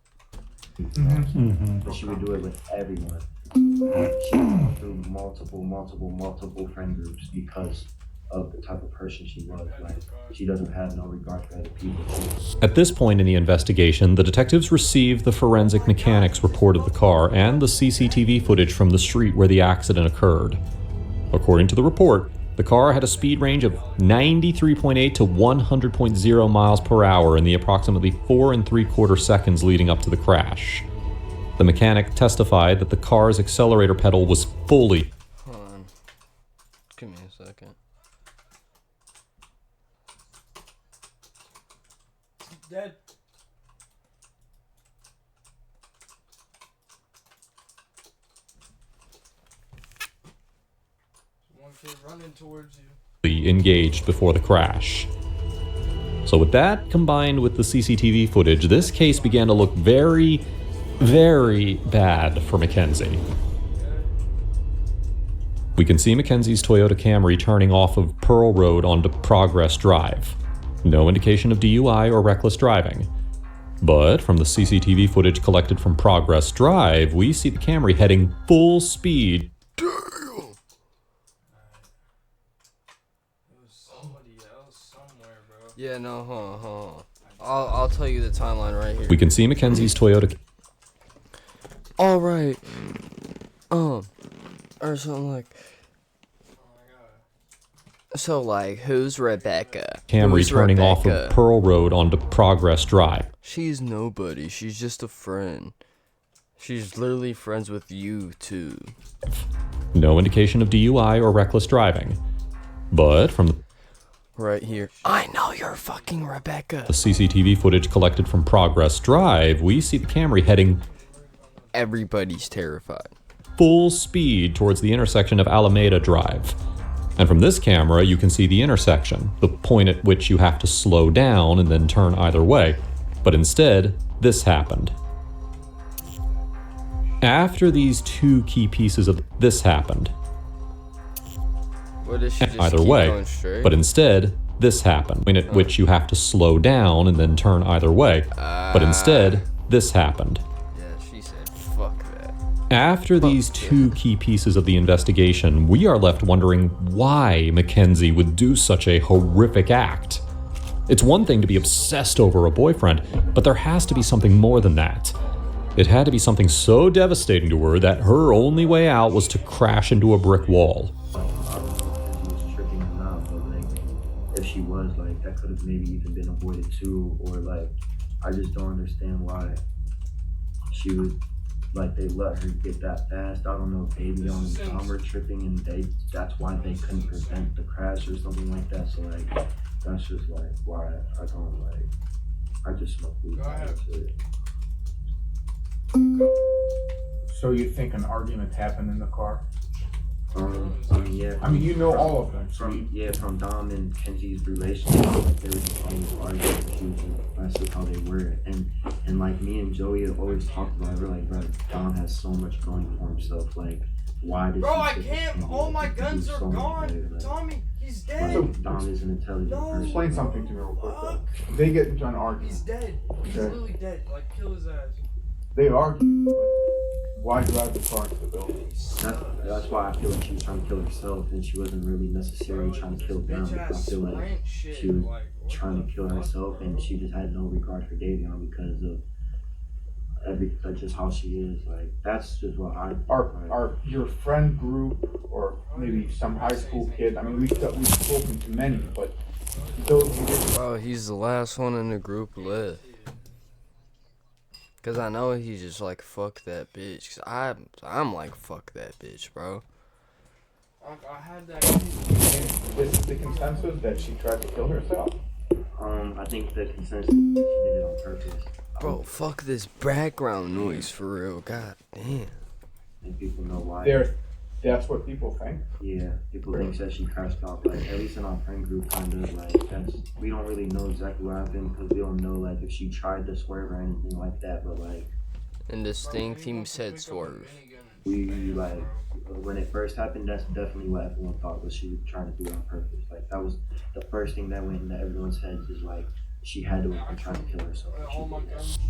But she would do it with everyone. She would go through multiple friend groups because of the type of person she was. Like, she doesn't have no regard for other people. At this point in the investigation, the detectives received the forensic mechanics report of the car and the CCTV footage from the street where the accident occurred. According to the report, the car had a speed range of 93.8 to 100.0 miles per hour in the approximately 4 3/4 seconds leading up to the crash. The mechanic testified that the car's accelerator pedal was fully... Hold on. Give me a second. Dead. One kid running towards you. engaged before the crash. So with that, combined with the CCTV footage, this case began to look very, very bad for Mackenzie. We can see Mackenzie's Toyota Camry turning off of Pearl Road onto Progress Drive. No indication of DUI or reckless driving. But from the CCTV footage collected from Progress Drive, we see the Camry heading full speed. Yeah, no, hold on. I'll tell you the timeline right here. We can see Mackenzie's Toyota. All right. Or something like. So like, who's Rebecca? Camry Who's turning Rebecca? off of Pearl Road onto Progress Drive. She's nobody. She's just a friend. She's literally friends with you too. No indication of DUI or reckless driving. But from the Right here. I know you're fucking Rebecca. The CCTV footage collected from Progress Drive, we see the Camry heading Everybody's terrified. full speed towards the intersection of Alameda Drive. And from this camera, you can see the intersection, the point at which you have to slow down and then turn either way. But instead, this happened. After these two key pieces of this happened. What is she just Either keep way, going straight? but instead, this happened, point at which you have to slow down and then turn either way. But instead, this happened. Yeah, she said, fuck that. After these two key pieces of the investigation, we are left wondering why Mackenzie would do such a horrific act. It's one thing to be obsessed over a boyfriend, but there has to be something more than that. It had to be something so devastating to her that her only way out was to crash into a brick wall. If she was, like, that could have maybe even been avoided too, or like, I just don't understand why she would, like, they let her get that fast. I don't know if Baby and Tom were tripping and that's why they couldn't prevent the crash or something like that. So like, that's just like why I don't like, I just smoke weed. That's it. So you think an argument happened in the car? Yeah. I mean, you know all of them. From Dom and Kenzie's relationship, like, they were just always arguing. That's just how they were. And like me and Joey had always talked about it. We're like, bro, Dom has so much going for himself. Like, why did Bro, I can't. All my guns are gone. Like, Tommy, he's dead. like, Dom is an intelligent person. Explain something to me real quick. Though. They get into an argument. He's dead. He's literally dead. Like, kill his ass. They argue, but why drive the car into the building? That's why I feel like she was trying to kill herself, and she wasn't really necessarily trying to kill them. I feel like she was trying to kill herself, and she just had no regard for Davion because of that's just how she is. Like, that's just what I. Are your friend group, or maybe some high school kid? I mean, we've spoken to many, but those. Bro, he's the last one in the group left. Cause I know he's just like, fuck that bitch. Cause I'm like, fuck that bitch, bro. I had that. This is the consensus that she tried to kill herself? I think the consensus is that she did it on purpose. Bro, fuck this background noise for real. God damn. And people know why. That's what people think? Yeah, people think that she crashed off. Like, at least in our friend group, kind of, like, we don't really know exactly what happened, because we don't know, like, if she tried to swerve or anything like that, but, like... Indistinct, he said swerve. We, like, when it first happened, that's definitely what everyone thought, was she was trying to do it on purpose. Like, that was the first thing that went into everyone's heads, is, like, she had to have been trying to kill herself.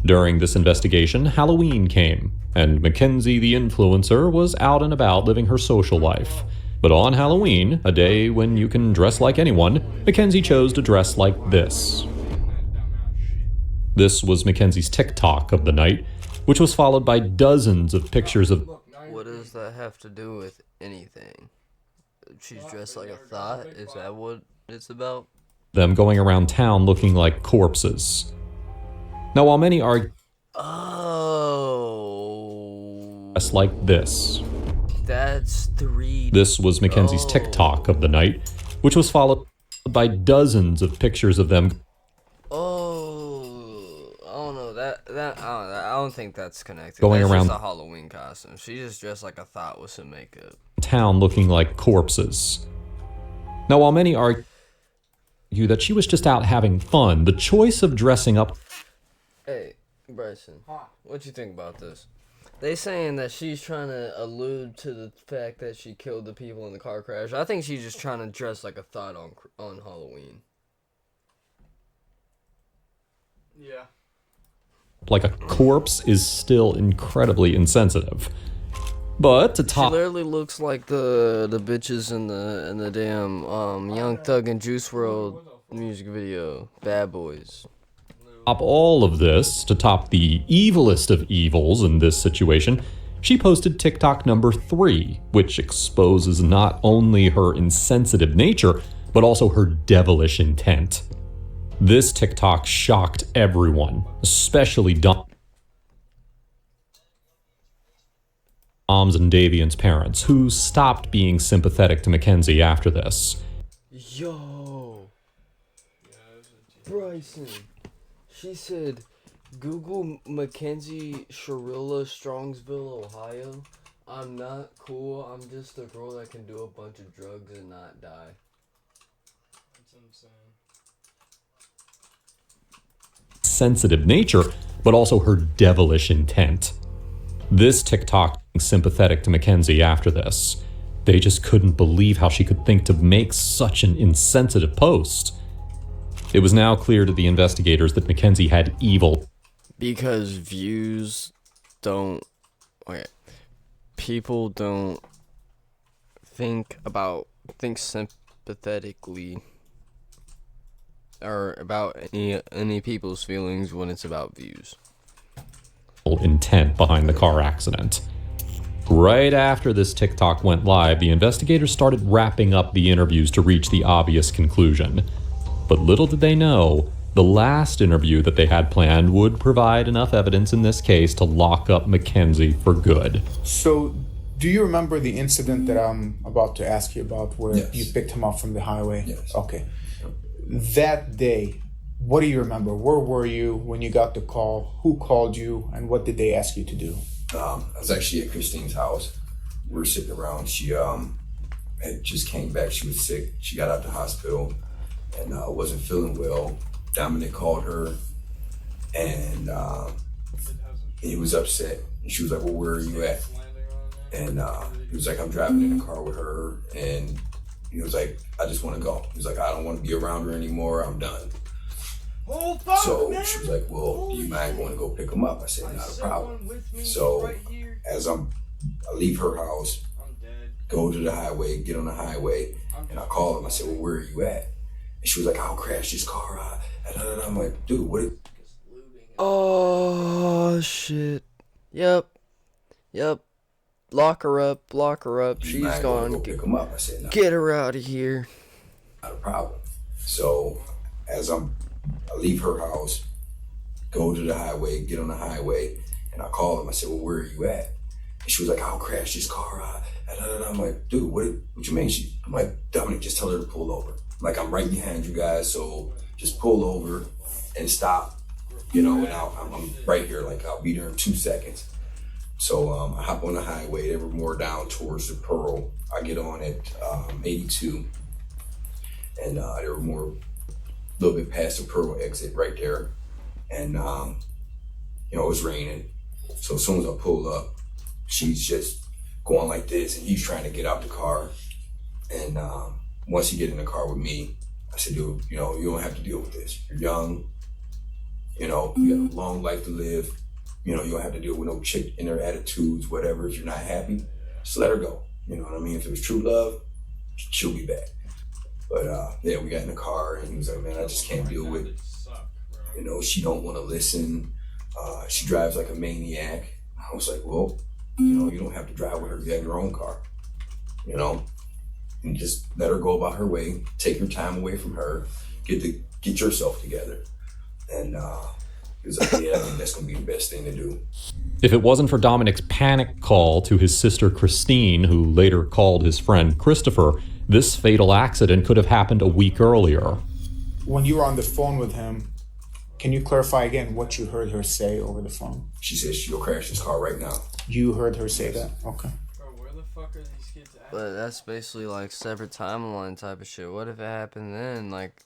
During this investigation, Halloween came, and Mackenzie the influencer was out and about living her social life. But on Halloween, a day when you can dress like anyone, Mackenzie chose to dress like this. This was Mackenzie's TikTok of the night, which was followed by dozens of pictures of... What does that have to do with anything? She's dressed like a thought? Is that what it's about? them going around town looking like corpses. Now, while many argue just like this, that's 3. This was Mackenzie's TikTok of the night, which was followed by dozens of pictures of them. I don't think that's connected. Going that's around just a Halloween costume. She just dressed like a thought with some makeup. Town looking like corpses. Now, while many argue that she was just out having fun, the choice of dressing up. Hey, Bryson, what you think about this? They saying that she's trying to allude to the fact that she killed the people in the car crash. I think she's just trying to dress like a thought on Halloween. Yeah. Like a corpse is still incredibly insensitive. But to top, she literally looks like the bitches in the damn Young Thug and Juice WRLD music video, Bad Boys. Top all of this, to top the evilest of evils in this situation, she posted TikTok number 3, which exposes not only her insensitive nature, but also her devilish intent. This TikTok shocked everyone, especially Dom's and Davian's parents, who stopped being sympathetic to Mackenzie after this. Yo, Bryson, she said, Google Mackenzie Sharilla, Strongsville, Ohio. I'm not cool. I'm just a girl that can do a bunch of drugs and not die. That's insane. Sensitive nature, but also her devilish intent. This TikTok sympathetic to Mackenzie after this. They just couldn't believe how she could think to make such an insensitive post. It was now clear to the investigators that Mackenzie had evil. Because views don't... Okay. People don't think sympathetically or about any people's feelings when it's about views. Intent behind the car accident. Right after this TikTok went live, the investigators started wrapping up the interviews to reach the obvious conclusion. But little did they know, the last interview that they had planned would provide enough evidence in this case to lock up Mackenzie for good. So, do you remember the incident that I'm about to ask you about where you picked him up from the highway? Yes. Okay. That day, what do you remember? Where were you when you got the call? Who called you? And what did they ask you to do? I was actually at Christine's house. We were sitting around. She had just came back. She was sick. She got out of the hospital and wasn't feeling well. Dominic called her and he was upset. And she was like, well, where are you at? And he was like, I'm driving in the car with her. And he was like, I just want to go. He was like, I don't want to be around her anymore. I'm done. Oh, fuck, so man. she was like, well, do you mind going to go pick him up? I said, not a problem. So as I leave her house, go to the highway, get on the highway, and I call him. I said, well, where are you at? And she was like, I'll crash this car out. I'm like, dude, what? Oh, shit. Yep. Lock her up. She's gone. Go pick him up. I said, get her out of here. Not a problem. So as I leave her house, go to the highway, get on the highway, and I called him. I said, well, where are you at? And she was like, I'll crash this car. I'm like, dude, what you mean? I'm like, Dominic, just tell her to pull over. Like, I'm right behind you guys, so just pull over and stop, and I'm right here. Like, I'll be there in 2 seconds. So I hop on the highway. They were more down towards the Pearl. I get on at 82, and they were more a little bit past the Pearl exit right there. And, it was raining. So as soon as I pull up, she's just going like this, and he's trying to get out the car. And once he get in the car with me, I said, dude, you don't have to deal with this. You're young, you got a long life to live. You don't have to deal with no chick in her attitudes, whatever. If you're not happy, just let her go. You know what I mean? If it was true love, she'll be back. But yeah, we got in the car, and he was like, man, I just can't deal with it. She don't want to listen. She drives like a maniac. I was like, well, you don't have to drive with her. You have your own car, and just let her go about her way. Take your time away from her. Get yourself together. And he was like, yeah, I think that's gonna be the best thing to do. If it wasn't for Dominic's panic call to his sister Christine, who later called his friend Christopher, this fatal accident could have happened a week earlier. When you were on the phone with him, can you clarify again what you heard her say over the phone? She said she'll crash this car right now. You heard her say that? Okay. Bro, where the fuck are these kids at? But that's basically like separate timeline type of shit. What if it happened then? Like,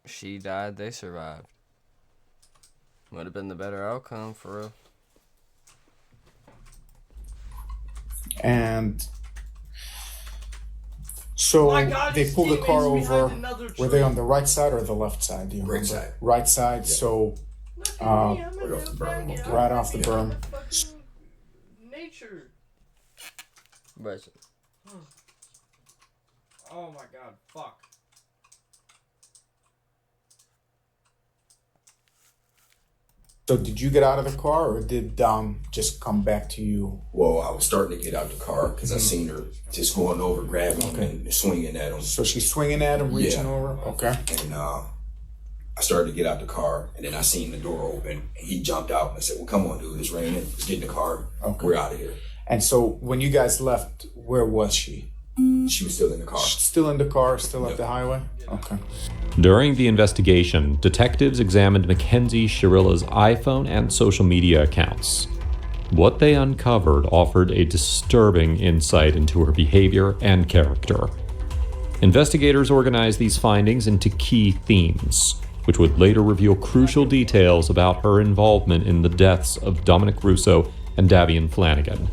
she died, they survived. Would have been the better outcome for real. And so they pulled the car over. Were they on the right side or the left side? Do you remember? Right side. Right side. Yeah. So right off the berm. Right off the berm. Nature. Bryson. Oh my god, fuck. So did you get out of the car, or did Dom just come back to you? Well, I was starting to get out the car because I seen her just going over, grabbing him and swinging at him. So she's swinging at him, reaching over? Okay. And I started to get out the car, and then I seen the door open, and he jumped out. And I said, well, come on, dude, it's raining. Let's get in the car. Okay. We're out of here. And so when you guys left, where was she? She was still in the car. Still in the car, still at the highway? Okay. During the investigation, detectives examined Mackenzie Shirilla's iPhone and social media accounts. What they uncovered offered a disturbing insight into her behavior and character. Investigators organized these findings into key themes, which would later reveal crucial details about her involvement in the deaths of Dominic Russo and Davian Flanagan.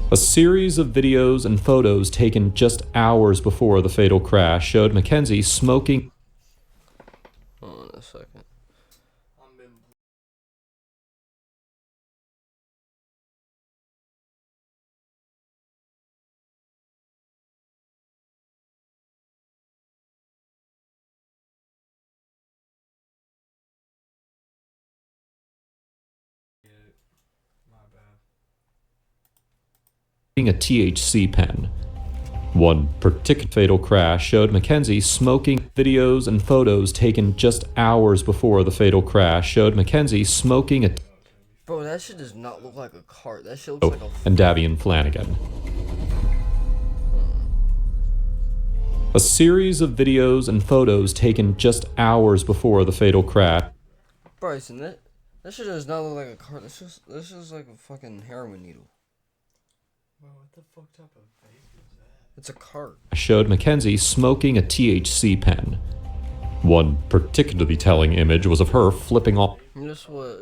A series of videos and photos taken just hours before the fatal crash showed Mackenzie smoking. Hold on a second. A THC pen. One particular fatal crash showed Mackenzie smoking. Videos and photos taken just hours before the fatal crash showed Mackenzie smoking a. Bro, that shit does not look like a cart. That shit looks like a. And Davian Flanagan. A series of videos and photos taken just hours before the fatal crash. Bryson, that shit does not look like a cart. This is like a fucking heroin needle. Bro, what the fuck type of vape is that? It's a cart. Showed Mackenzie smoking a THC pen. One particularly telling image was of her flipping off. This what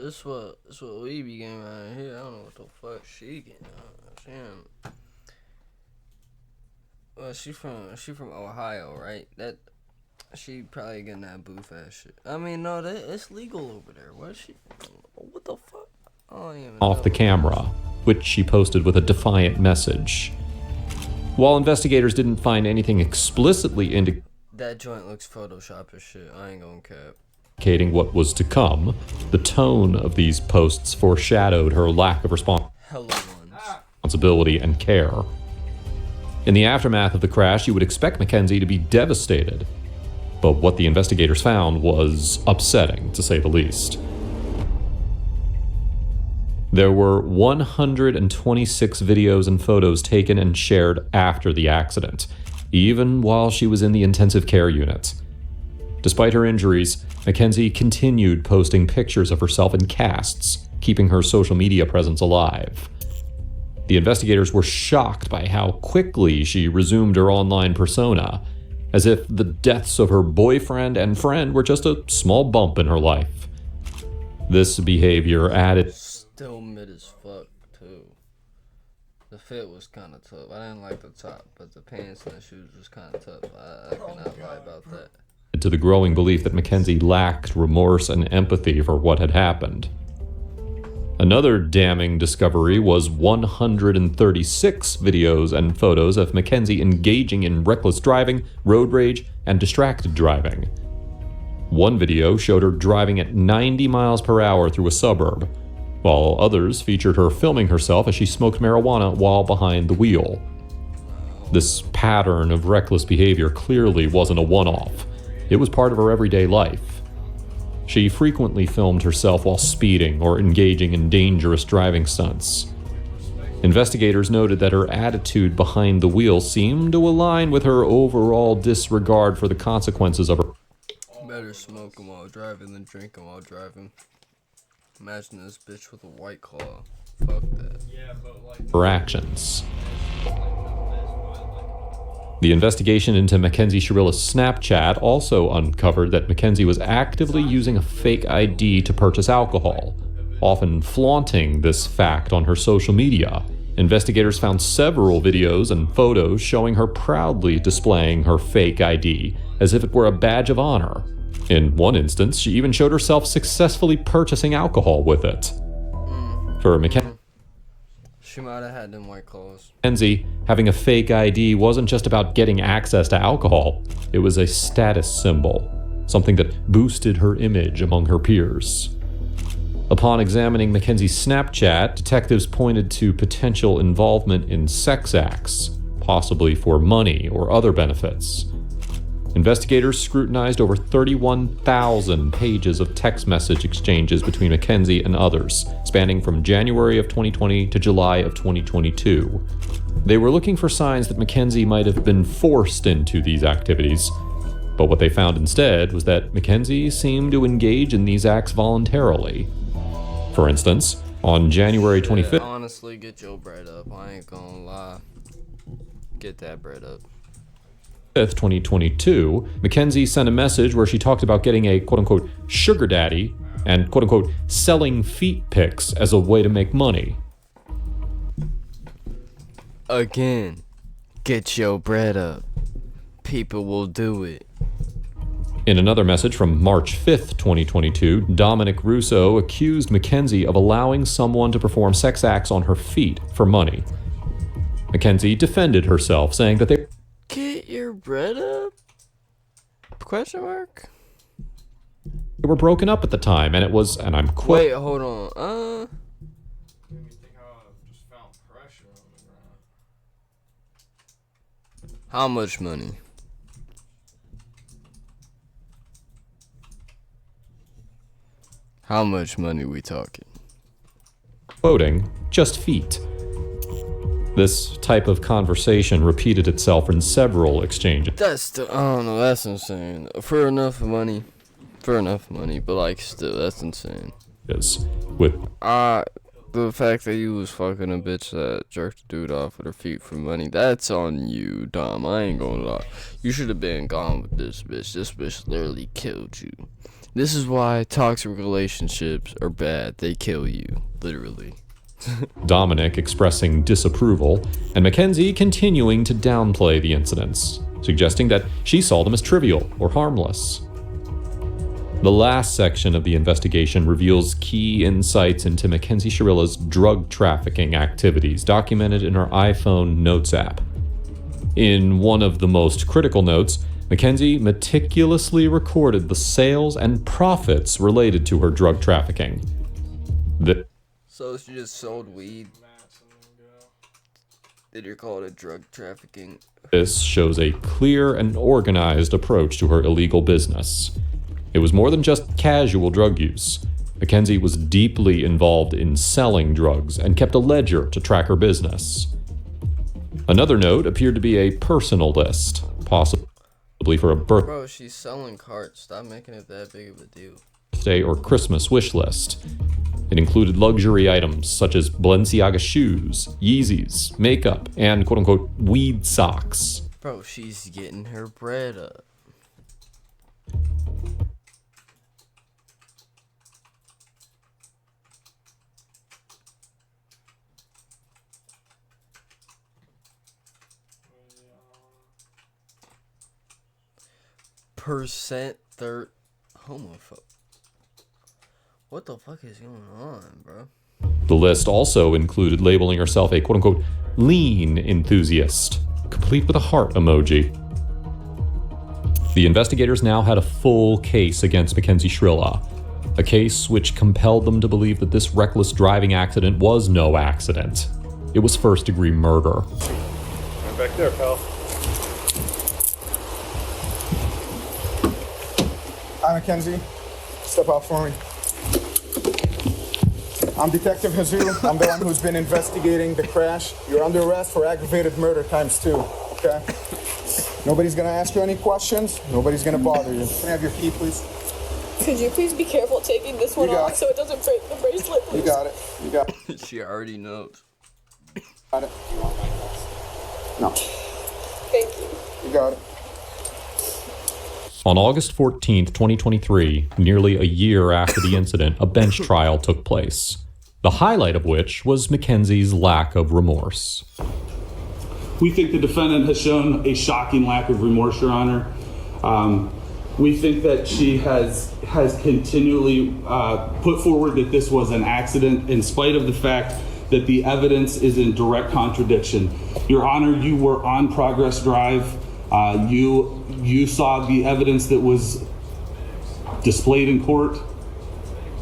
we be getting out of here. I don't know what the fuck she getting out. Well, she from Ohio, right? That she probably getting that booth ass shit. I mean, no, it's legal over there. What the fuck? I don't even off know. the camera, which she posted with a defiant message. While investigators didn't find anything explicitly that joint looks photoshopped as shit. I ain't gonna cap. Indicating what was to come, the tone of these posts foreshadowed her lack of responsibility and care. In the aftermath of the crash, you would expect Mackenzie to be devastated. But what the investigators found was upsetting, to say the least. There were 126 videos and photos taken and shared after the accident, even while she was in the intensive care unit. Despite her injuries, Mackenzie continued posting pictures of herself in casts, keeping her social media presence alive. The investigators were shocked by how quickly she resumed her online persona, as if the deaths of her boyfriend and friend were just a small bump in her life. This behavior added... Still mid as fuck, too. The fit was kind of tough. I didn't like the top, but the pants and the shoes was kind of tough. I cannot lie about that. To the growing belief that Mackenzie lacked remorse and empathy for what had happened. Another damning discovery was 136 videos and photos of Mackenzie engaging in reckless driving, road rage, and distracted driving. One video showed her driving at 90 miles per hour through a suburb, while others featured her filming herself as she smoked marijuana while behind the wheel. This pattern of reckless behavior clearly wasn't a one-off. It was part of her everyday life. She frequently filmed herself while speeding or engaging in dangerous driving stunts. Investigators noted that her attitude behind the wheel seemed to align with her overall disregard for the consequences of her... Better smoking while driving than drinking while driving. Imagine this bitch with a White Claw. Fuck that. her actions. The investigation into Mackenzie Shirilla's Snapchat also uncovered that Mackenzie was actively using a fake ID to purchase alcohol, often flaunting this fact on her social media. Investigators found several videos and photos showing her proudly displaying her fake ID as if it were a badge of honor. In one instance, she even showed herself successfully purchasing alcohol with it. For Mackenzie, she might have had them White Claws. having a fake ID wasn't just about getting access to alcohol, it was a status symbol, something that boosted her image among her peers. Upon examining Mackenzie's Snapchat, detectives pointed to potential involvement in sex acts, possibly for money or other benefits. Investigators scrutinized over 31,000 pages of text message exchanges between Mackenzie and others, spanning from January of 2020 to July of 2022. They were looking for signs that Mackenzie might have been forced into these activities, but what they found instead was that Mackenzie seemed to engage in these acts voluntarily. For instance, on January 25th... Honestly, get your bread up. I ain't gonna lie. Get that bread up. 2022, Mackenzie sent a message where she talked about getting a quote-unquote sugar daddy and quote-unquote selling feet pics as a way to make money. Again, get your bread up. People will do it. In another message from March 5th, 2022, Dominic Russo accused Mackenzie of allowing someone to perform sex acts on her feet for money. Mackenzie defended herself, saying that they... Get your bread up? Question mark? They were broken up at the time, and it was, and I'm Wait, hold on. How much money? How much money we talking? Quoting, just feet. This type of conversation repeated itself in several exchanges. I don't know, that's insane. For enough money, but like still, that's insane. Yes, with the fact that you was fucking a bitch that jerked a dude off with her feet for money, that's on you, Dom. I ain't gonna lie. You should have been gone with this bitch. This bitch literally killed you. This is why toxic relationships are bad. They kill you, literally. Dominic expressing disapproval, and Mackenzie continuing to downplay the incidents, suggesting that she saw them as trivial or harmless. The last section of the investigation reveals key insights into Mackenzie Shirilla's drug trafficking activities documented in her iPhone Notes app. In one of the most critical notes, Mackenzie meticulously recorded the sales and profits related to her drug trafficking. So she just sold weed Did you call it drug trafficking? This shows a clear and organized approach to her illegal business. It was more than just casual drug use. Mackenzie was deeply involved in selling drugs and kept a ledger to track her business. Another note appeared to be a personal list, possibly for a Bro, she's selling carts. Stop making it that big of a deal. birthday or Christmas wish list. It included luxury items such as Balenciaga shoes, Yeezys, makeup, and quote-unquote weed socks. Bro, she's getting her bread up. Percent third homophobe. What the fuck is going on, bro? The list also included labeling herself a quote-unquote lean enthusiast, complete with a heart emoji. The investigators now had a full case against Mackenzie Shrilla, a case which compelled them to believe that this reckless driving accident was no accident. It was first-degree murder. Right back there, pal. Hi, Mackenzie. Step out for me. I'm Detective Jesus. I'm the one who's been investigating the crash. You're under arrest for aggravated murder ×2, okay? Nobody's gonna ask you any questions. Nobody's gonna bother you. Can I have your key, please? Could you please be careful taking this one off so it doesn't break the bracelet, please? You got it. You got it. She already knows. Got it. No. Thank you. You got it. On August 14th, 2023, nearly a year after the incident, a bench trial took place. The highlight of which was Mackenzie's lack of remorse. We think the defendant has shown a shocking lack of remorse, Your Honor. We think that she has continually put forward that this was an accident in spite of the fact that the evidence is in direct contradiction. Your Honor, you were on Progress Drive. You saw the evidence that was displayed in court.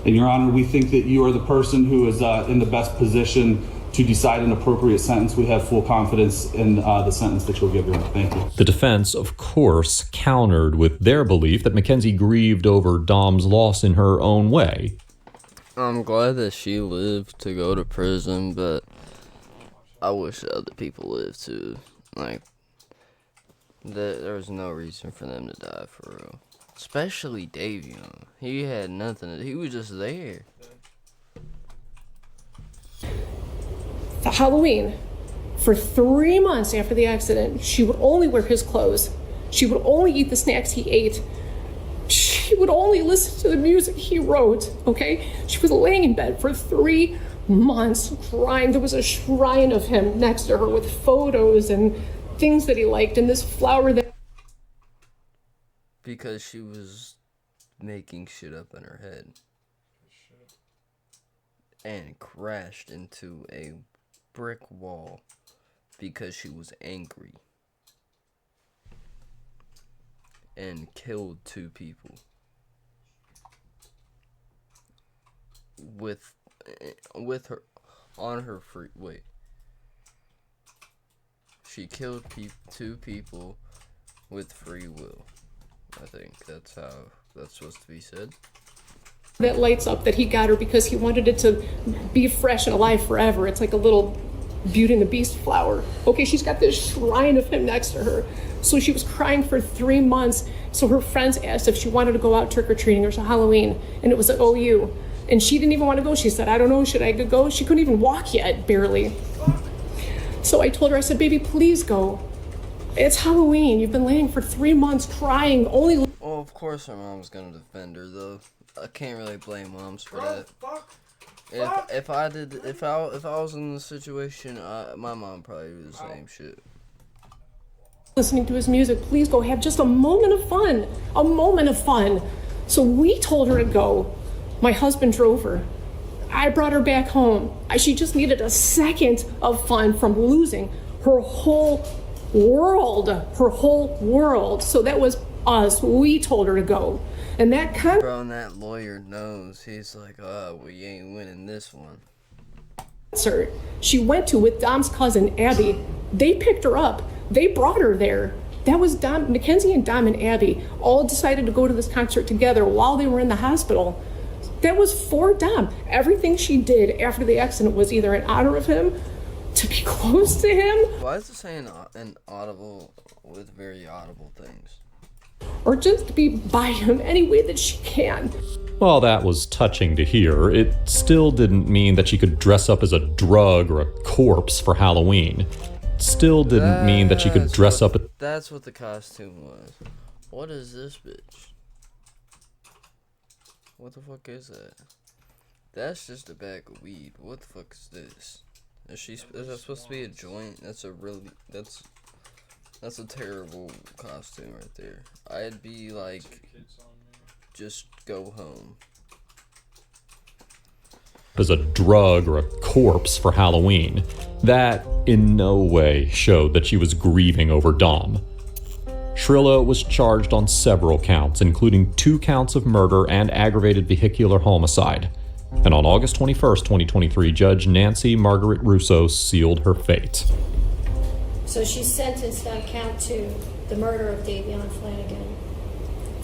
And Your Honor, we think that you are the person who is in the best position to decide an appropriate sentence. We have full confidence in the sentence that you'll give, Your Honor. Thank you. The defense, of course, countered with their belief that Mackenzie grieved over Dom's loss in her own way. I'm glad that she lived to go to prison, but I wish other people lived too. Like, there was no reason for them to die, for real. Especially Davion. He had nothing. He was just there. Halloween, for 3 months after the accident, she would only wear his clothes. She would only eat the snacks he ate. She would only listen to the music he wrote, okay? She was laying in bed for 3 months crying. There was a shrine of him next to her with photos and things that he liked and this flower that... Because she was making shit up in her head. And crashed into a brick wall because she was angry. And killed 2 people. With her, on her free, wait. She killed 2 people with free will. I think that's how that's supposed to be said. That lights up that he got her because he wanted it to be fresh and alive forever. It's like a little Beauty and the Beast flower. Okay, she's got this shrine of him next to her. So she was crying for 3 months. So her friends asked if she wanted to go out trick-or-treating or so Halloween. And it was at OU. And she didn't even want to go. She said, I don't know, should I go? She couldn't even walk yet, barely. So I told her, I said, baby, please go. It's Halloween. You've been laying for 3 months crying. Only. Well, of course her mom's gonna defend her, though. I can't really blame moms for that. If I was in the situation, my mom probably would do the same shit. Listening to his music, please go have just a moment of fun. A moment of fun. So we told her to go. My husband drove her. I brought her back home. She just needed a second of fun from losing her whole world. Her whole world. So that was us. We told her to go. And that Bro, and that lawyer knows. He's like, we ain't winning this one. concert she went to with Dom's cousin, Abby. They picked her up. They brought her there. That was Dom, Mackenzie and Dom and Abby all decided to go to this concert together while they were in the hospital. That was for Dom. Everything she did after the accident was either in honor of him, to be close to him. Why is it saying an audible with very audible things? Or just to be by him any way that she can. While that was touching to hear, it still didn't mean that she could dress up as a drug or a corpse for Halloween. It still didn't mean that she could dress up. That's what the costume was. What is this bitch? What the fuck is that? That's just a bag of weed. What the fuck is this? Is that supposed to be a joint? That's a terrible costume right there. I'd be like, just go home. As a drug or a corpse for Halloween. That in no way showed that she was grieving over Dom. Shrilla was charged on several counts, including 2 counts of murder and aggravated vehicular homicide. And on August 21st, 2023, Judge Nancy Margaret Russo sealed her fate. So she's sentenced on count 2, the murder of Davion Flanagan,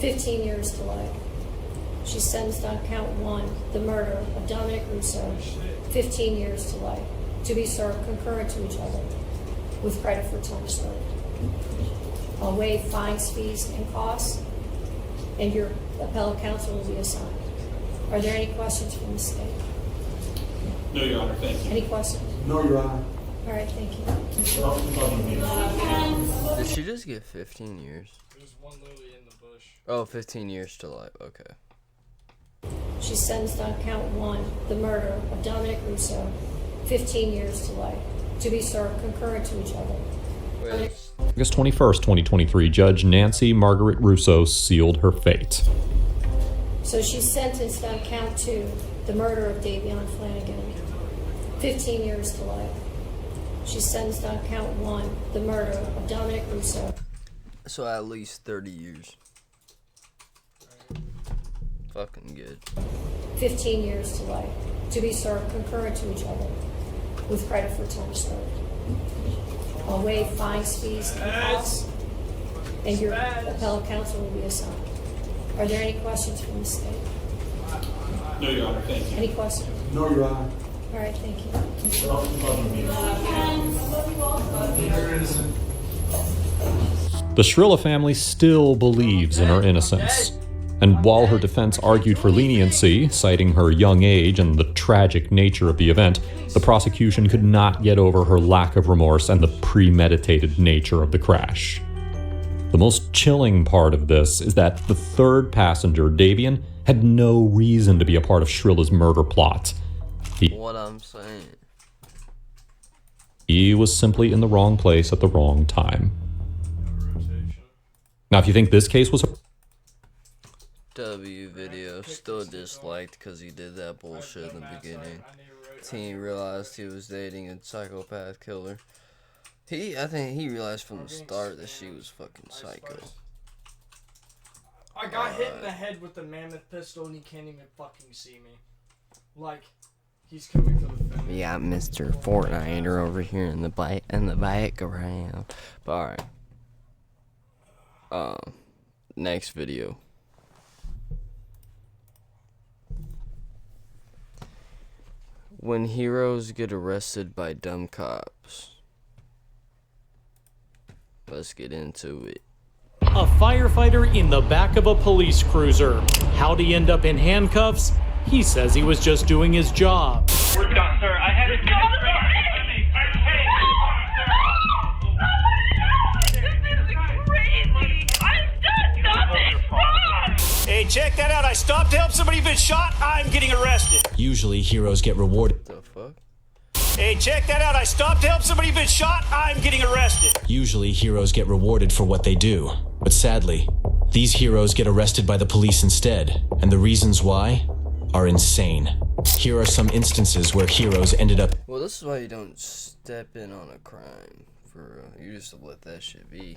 15 years to life. She's sentenced on count 1, the murder of Dominic Russo, 15 years to life, to be served concurrent to each other, with credit for time served. I'll waive fines, fees, and costs, and your appellate counsel will be assigned. Are there any questions from the state? No, Your Honor, thank you. Any questions? No, Your Honor. All right, thank you. Did she just get 15 years? There's one literally in the bush. Oh, 15 years to life. Okay. She's sentenced on count 1, the murder of Dominic Russo, 15 years to life, to be served concurrent to each other. August 21st, 2023, Judge Nancy Margaret Russo sealed her fate. So she's sentenced on count 2, the murder of Davion Flanagan, 15 years to life. She's sentenced on count 1, the murder of Dominic Russo. So at least 30 years. Fucking good. 15 years to life, to be served concurrent to each other, with credit for time served. I'll waive fines, fees, and costs, and your appellate counsel will be assigned. Are there any questions from the state? No, Your Honor, thank you. Any questions? No, Your Honor. All right, thank you. The Shrilla family still believes in her innocence. And while her defense argued for leniency, citing her young age and the tragic nature of the event, the prosecution could not get over her lack of remorse and the premeditated nature of the crash. The most chilling part of this is that the third passenger, Davion, had no reason to be a part of Shrilla's murder plot. What I'm saying. He was simply in the wrong place at the wrong time. Now, if you think this case was a W video still disliked because he did that bullshit in the beginning. Teen realized he was dating a psychopath killer. I think he realized from the start that she was fucking psycho. I got hit in the head with the mammoth pistol and he can't even fucking see me. Like, he's coming for the family. Yeah, Mr. Fortniter over here in the background. But alright. Next video. When heroes get arrested by dumb cops. Let's get into it. A firefighter in the back of a police cruiser. How'd he end up in handcuffs? He says he was just doing his job. We're done, sir. I had it. Hey, check that out. I stopped to help somebody who's been shot. I'm getting arrested. Usually heroes get rewarded. The fuck? Hey, check that out. I stopped to help somebody who's been shot. I'm getting arrested. Usually heroes get rewarded for what they do. But sadly, these heroes get arrested by the police instead. And the reasons why are insane. Here are some instances where heroes ended up. Well, this is why you don't step in on a crime. You just let that shit be.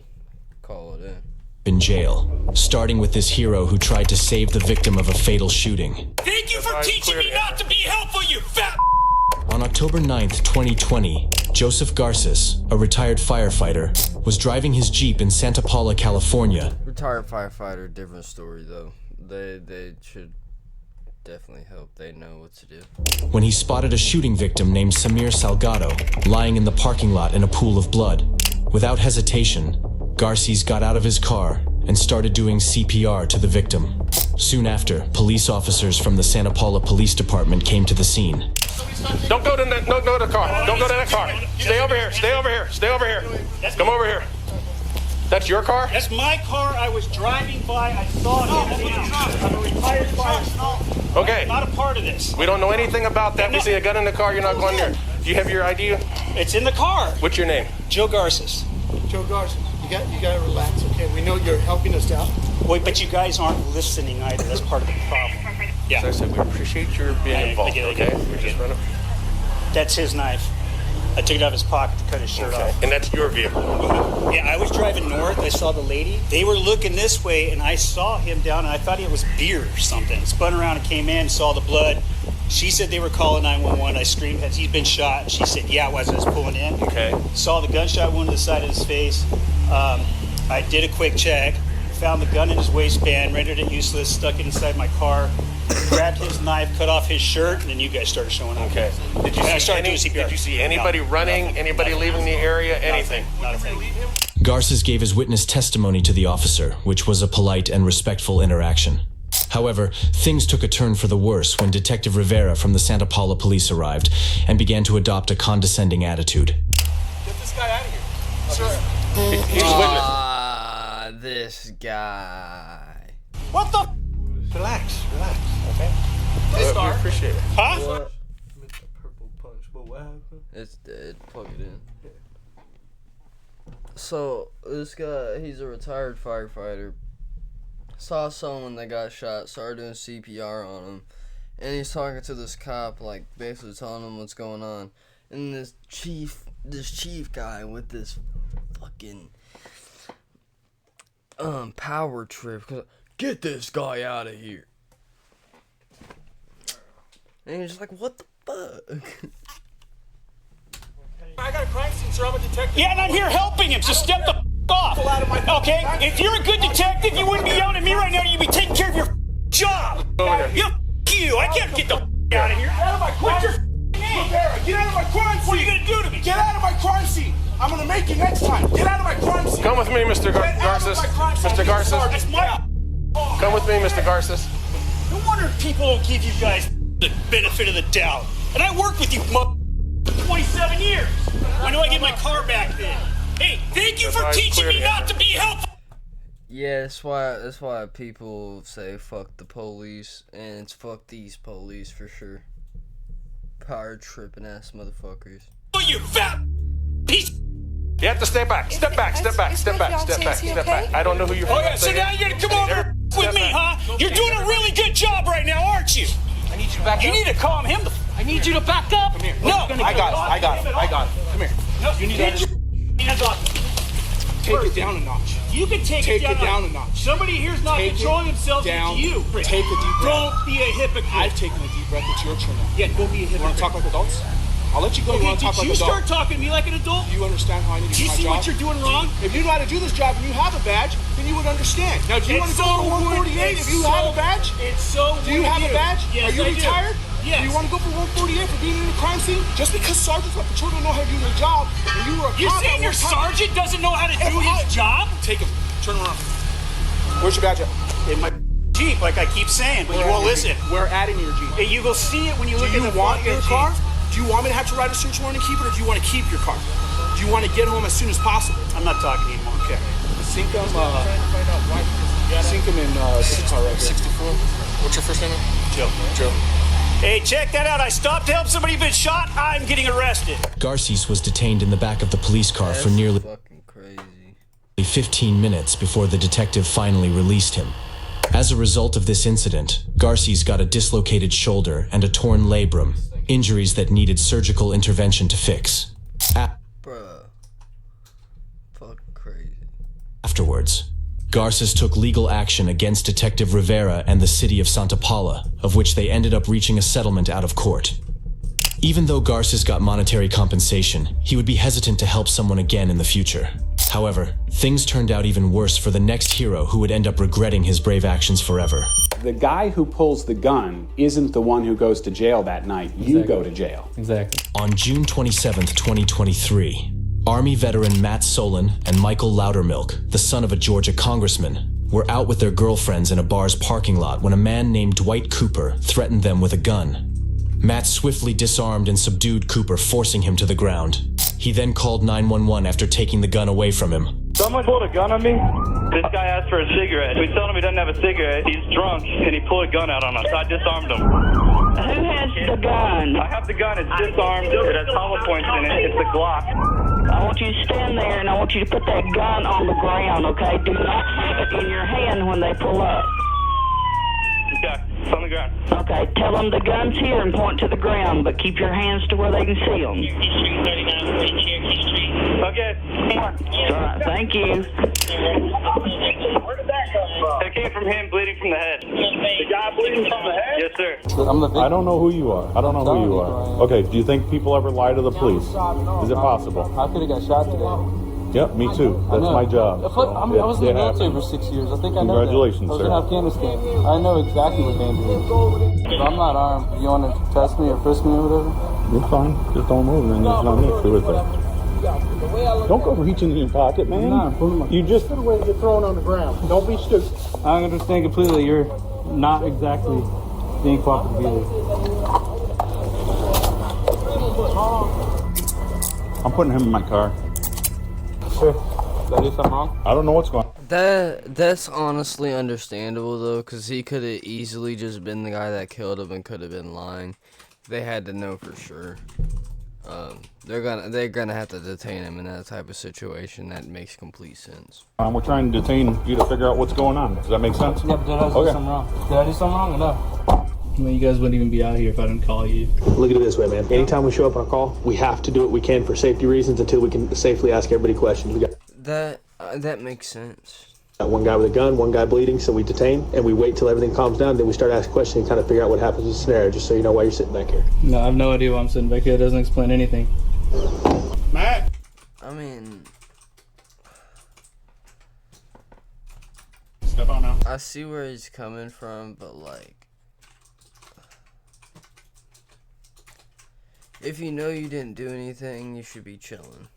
Call it in jail, starting with this hero who tried to save the victim of a fatal shooting. Thank you for teaching me not to be helpful, you fat. On October 9th, 2020, Joseph Garces, a retired firefighter, was driving his Jeep in Santa Paula, California. Retired firefighter, different story though. They should definitely help. They know what to do. When he spotted a shooting victim named Samir Salgado lying in the parking lot in a pool of blood. Without hesitation, Garces got out of his car and started doing CPR to the victim. Soon after, police officers from the Santa Paula Police Department came to the scene. Don't go to the car. Don't go to that car. Stay over here. Stay over here. Stay over here. Come over here. That's your car? That's my car. I was driving by. I saw him. I'm a retired firefighter. Okay. I'm not a part of this. We don't know anything about that. We see a gun in the car. You're not going there. Do you have your ID? It's in the car. What's your name? Joe Garces. Joe Garces, you gotta relax, okay? We know you're helping us out. Wait, but you guys aren't listening either. That's part of the problem. Yeah. So I said we appreciate your being involved. Okay. We're just running. That's his knife. I took it out of his pocket to cut his shirt off. And that's your vehicle? Yeah, I was driving north. I saw the lady. They were looking this way, and I saw him down, and I thought it was beer or something. Spun around and came in, saw the blood. She said they were calling 911. I screamed, has he been shot? She said, yeah, it was. I was pulling in. Okay. Saw the gunshot wound to the side of his face. I did a quick check. Found the gun in his waistband, rendered it useless, stuck it inside my car, grabbed his knife, cut off his shirt, and then you guys started showing up. Okay. Did you see anybody running, anybody leaving the area, anything? Not a thing. Garces gave his witness testimony to the officer, which was a polite and respectful interaction. However, things took a turn for the worse when Detective Rivera from the Santa Paula police arrived and began to adopt a condescending attitude. Get this guy out of here. Sir. He's a witness. This guy. What the? Relax, okay? We appreciate it. Huh? What? Purple punch, but what happened? It's dead. Plug it in. So, this guy, he's a retired firefighter. Saw someone that got shot, started doing CPR on him. And he's talking to this cop, like, basically telling him what's going on. And this chief guy with this fucking power trip, get this guy out of here. And he's just like, what the fuck? I got a crime scene, sir. I'm a detective. Yeah, and I'm here helping him, so step the off. Okay? If you're a good detective, you wouldn't be yelling at me right now. You'd be taking care of your job. You. I can't get the out of here. Get out of my crime scene. Get out of my crime scene. What are you going to do to me? Get out of my crime scene. I'm going to make you next time. Get out of my crime scene. Come with me, Mr. Garces. Mr. Garces. That's my... Come with me, Mr. Garces. No wonder people don't give you guys the benefit of the doubt. And I worked with you for 27 years. When do I get my car back then? Hey, thank you for teaching me not to be helpful. Yeah, that's why people say fuck the police, and it's fuck these police for sure. Power tripping ass motherfuckers. Oh, you fat piece. You have to step back. Step back. I don't know who you're. Oh yeah, so now you're gonna come over with me, huh? You're doing a really good job right now, aren't you? I need you to back up. You need to calm him. I need you to back up. Come here. No, I got him. Come here. No, You need get to your hands off. take it down a notch. You can take it down a notch. Somebody here's not controlling themselves. Down. It's you. Take a deep breath. Don't be a hypocrite. I've taken a deep breath. It's your turn now. Yeah, go be a hypocrite. You want to talk like adults? I'll let you go. Okay, You want to talk like did you adults? start talking to me like an adult? Do you understand how I need to do Do you my see job? what you're doing wrong? If you know how to do this job and you have a badge, then you would understand. Now, do you want to go for 148 if you have a badge? It's so Do you have a badge? Yes, Are you I do. retired? Yes. Do you want to go for 148 for being in a crime scene? Just because sergeants on patrol don't know how to do their job, and you were a You're cop saying at your one time- sergeant doesn't know how to do his job? Take him. Turn around. Where's your badge at? In my Jeep, like I keep saying, but you won't listen. We're adding your Jeep. Hey, you will see it when you look Do at you the want front your of the car? Jeep. Do you want me to have to write a search warrant and keep it, or do you want to keep your car? Do you want to get home as soon as possible? I'm not talking anymore. Okay. Sink him in this car right here. 64. What's your first name? Joe. Hey, check that out. I stopped to help somebody who's been shot. I'm getting arrested. Garces was detained in the back of the police car for nearly 15 minutes before the detective finally released him. As a result of this incident, Garces got a dislocated shoulder and a torn labrum, injuries that needed surgical intervention to fix. Bruh. Fucking crazy. Afterwards, Garces took legal action against Detective Rivera and the city of Santa Paula, of which they ended up reaching a settlement out of court. Even though Garces got monetary compensation, he would be hesitant to help someone again in the future. However, things turned out even worse for the next hero who would end up regretting his brave actions forever. The guy who pulls the gun isn't the one who goes to jail that night. You go to jail. Exactly. On June 27th, 2023, Army veteran Matt Solon and Michael Loudermilk, the son of a Georgia congressman, were out with their girlfriends in a bar's parking lot when a man named Dwight Cooper threatened them with a gun. Matt swiftly disarmed and subdued Cooper, forcing him to the ground. He then called 911 after taking the gun away from him. Someone pulled a gun on me. This guy asked for a cigarette. We told him he doesn't have a cigarette. He's drunk, and he pulled a gun out on us. I disarmed him. Who has the gun? I have the gun. It's disarmed. It has hollow points in it. It's a Glock. I want you to stand there, and I want you to put that gun on the ground, okay? Do not have it in your hand when they pull up. Okay, it's on the ground. Okay, tell them the gun's here and point to the ground, but keep your hands to where they can see them. Okay. All right, thank you. Where did that come from? It came from him bleeding from the head. The guy bleeding from the head? Yes, sir. I don't know who you are. I don't know who you are. Okay, do you think people ever lie to the police? Is it possible? I could have got shot today. Yep, me too. That's my job. I was in the military for 6 years. I think I know Congratulations, that. I was sir. in Afghanistan. I know exactly what danger is. If I'm not armed, you want to test me or frisk me or whatever? You're fine. Just don't move, man. There's no need to it there. Don't go reaching in your pocket, man. You just Get away, get thrown on the ground. Don't be stupid. I understand completely. You're not exactly being cooperative either. I'm putting him in my car. Sure. Did I do something wrong? I don't know what's going on. That's honestly understandable though, because he could have easily just been the guy that killed him and could have been lying. They had to know for sure. They're gonna have to detain him in that type of situation. That makes complete sense. We're trying to detain you to figure out what's going on. Does that make sense? Yeah, but did I do something wrong? Did I do something wrong or no? I mean, you guys wouldn't even be out here if I didn't call you. Look at it this way, man. Anytime we show up on a call, we have to do what we can for safety reasons until we can safely ask everybody questions. We got that makes sense. one guy with a gun, one guy bleeding, so we detain and we wait till everything calms down. Then we start asking questions and kind of figure out what happens in the scenario, just so you know why you're sitting back here. No, I have no idea why I'm sitting back here. It doesn't explain anything. Matt. I mean, step on now. I see where he's coming from, but like, if you know you didn't do anything, you should be chilling.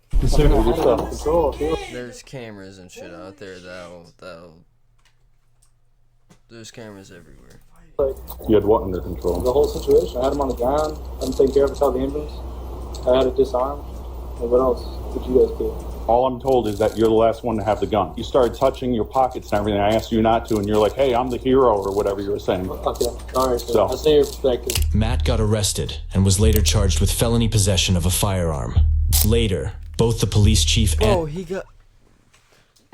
There's cameras and shit out there that'll there's cameras everywhere. You had what under control? The whole situation. I had him on the ground. I'm taking care of his the ambulance. I had it disarmed. And what else did you guys do? All I'm told is that you're the last one to have the gun. You started touching your pockets and everything. I asked you not to, and you're like, hey, I'm the hero, or whatever you were saying. Okay, all right. So, I see your perspective. Matt got arrested and was later charged with felony possession of a firearm. Later, both the police chief and... Oh, he got...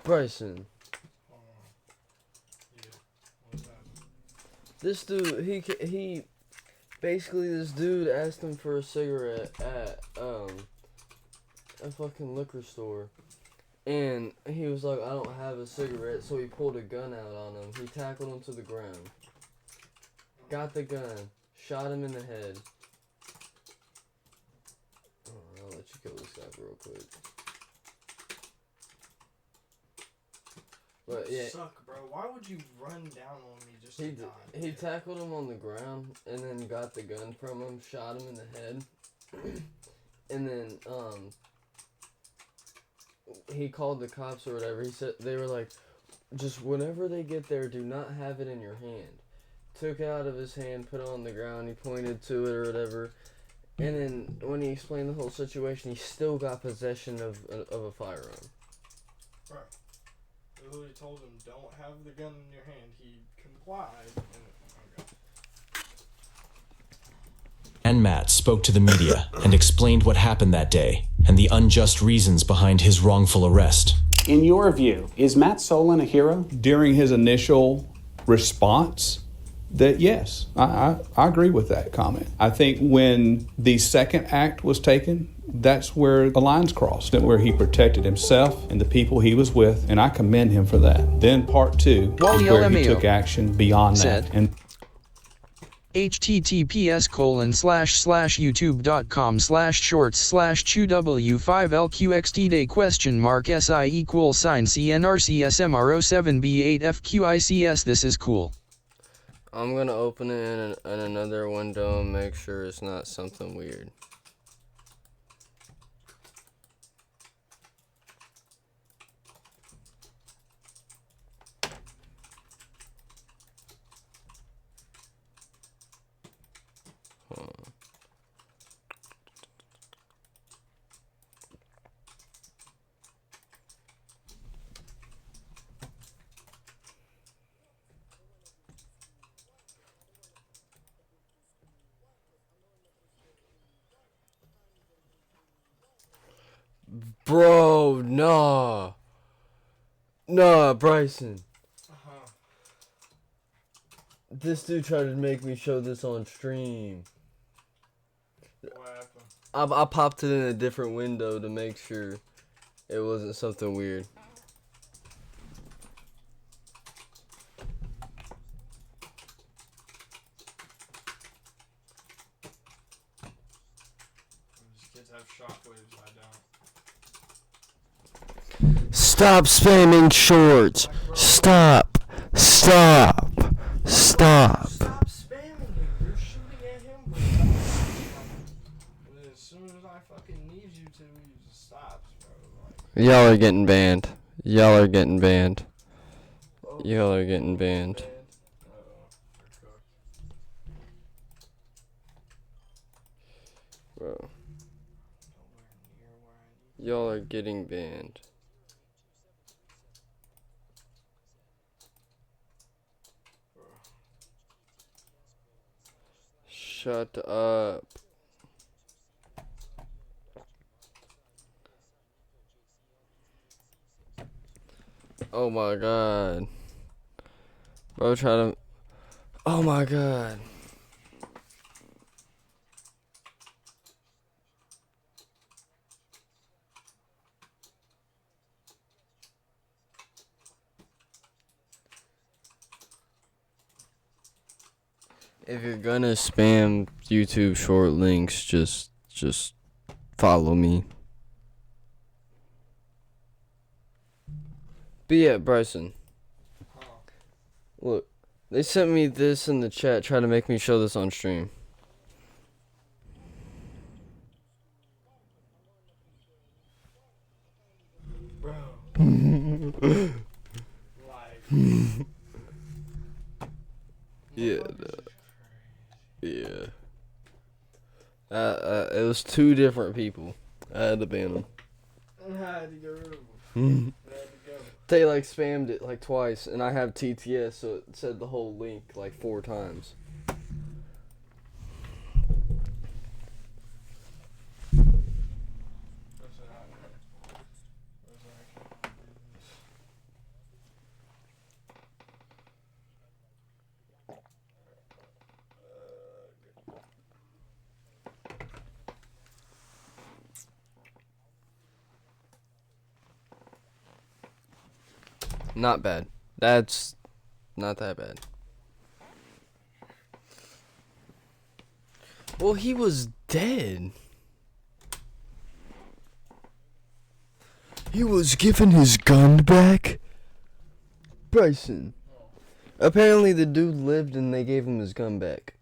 Bryson. This dude, he... Basically, this dude asked him for a cigarette at, a fucking liquor store. And he was like, I don't have a cigarette, so he pulled a gun out on him. He tackled him to the ground. Got the gun. Shot him in the head. I'll let you kill this guy real quick. But yeah. Suck, bro. Why would you run down on me just to die? He tackled him on the ground and then got the gun from him, shot him in the head. And then, he called the cops or whatever. He said, they were like, just whenever they get there, do not have it in your hand. Took it out of his hand, put it on the ground, he pointed to it or whatever. And then when he explained the whole situation, he still got possession of a firearm. Bro, they literally told him, don't have the gun in your hand. He complied. And Matt spoke to the media and explained what happened that day and the unjust reasons behind his wrongful arrest. In your view, is Matt Solon a hero? During his initial response, that yes, I agree with that comment. I think when the second act was taken, that's where the lines crossed, where he protected himself and the people he was with, and I commend him for that. Then part two, is where he took action beyond that. And https://youtube.com/shorts/2w5lqxdday?SI=sign CNRCSMR07B8FQICS. This is cool. I'm gonna open it in another window and make sure it's not something weird. Bro, nah. Nah, Bryson. This dude tried to make me show this on stream. I popped it in a different window to make sure it wasn't something weird. These kids have shockwaves, I don't. Stop spamming shorts. Stop. Stop. Stop. Stop spamming him. You're shooting at him. But as soon as I fucking need you to, he just stops, bro. Like, Y'all are getting banned. Y'all are getting banned. Y'all are getting banned. Bro. Y'all are getting banned. Shut up. Oh my god. Bro, try to... Oh my god. If you're gonna spam YouTube short links, just follow me. But yeah, Bryson. Look, they sent me this in the chat, trying to make me show this on stream. bro. Yeah. Yeah. It was two different people. I had to ban them. I had to get rid of them. They like spammed it like twice, and I have TTS, so it said the whole link like 4 times. Not bad. That's not that bad. Well, he was dead. He was given his gun back? Bryson. Apparently the dude lived and they gave him his gun back.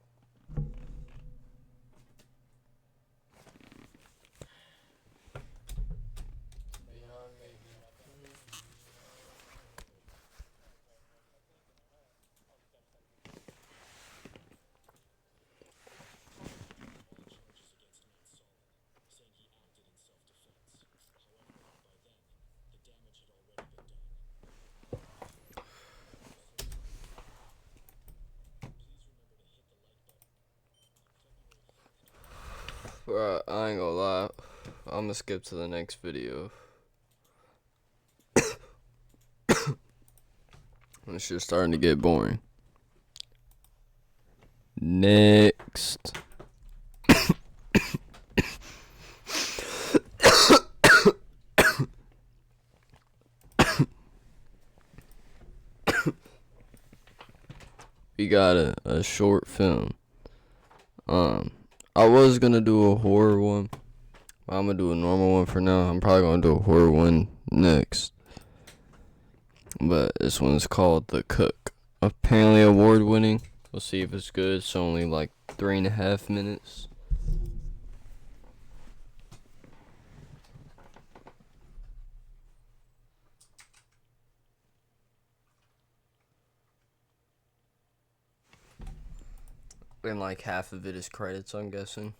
Bruh, I ain't gonna lie. I'm gonna skip to the next video. It's just starting to get boring. Next. We got a short film I was gonna do a horror one. I'm gonna do a normal one for now. I'm probably gonna do a horror one next. But this one's called The Cook. Apparently award winning. We'll see if it's good. It's only like 3.5 minutes. And like half of it is credits, I'm guessing.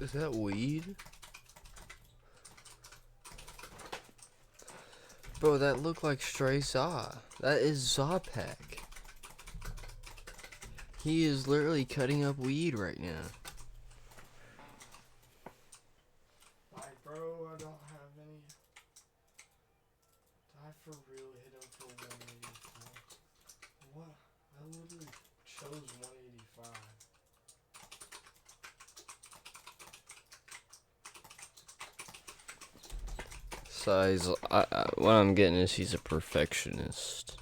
Is that weed? Bro, that looked like stray Za. That is Za Pack. He is literally cutting up weed right now. Like, bro, I don't have any. I for real hit him for 184. What? I literally chose 185. So what I'm getting is he's a perfectionist.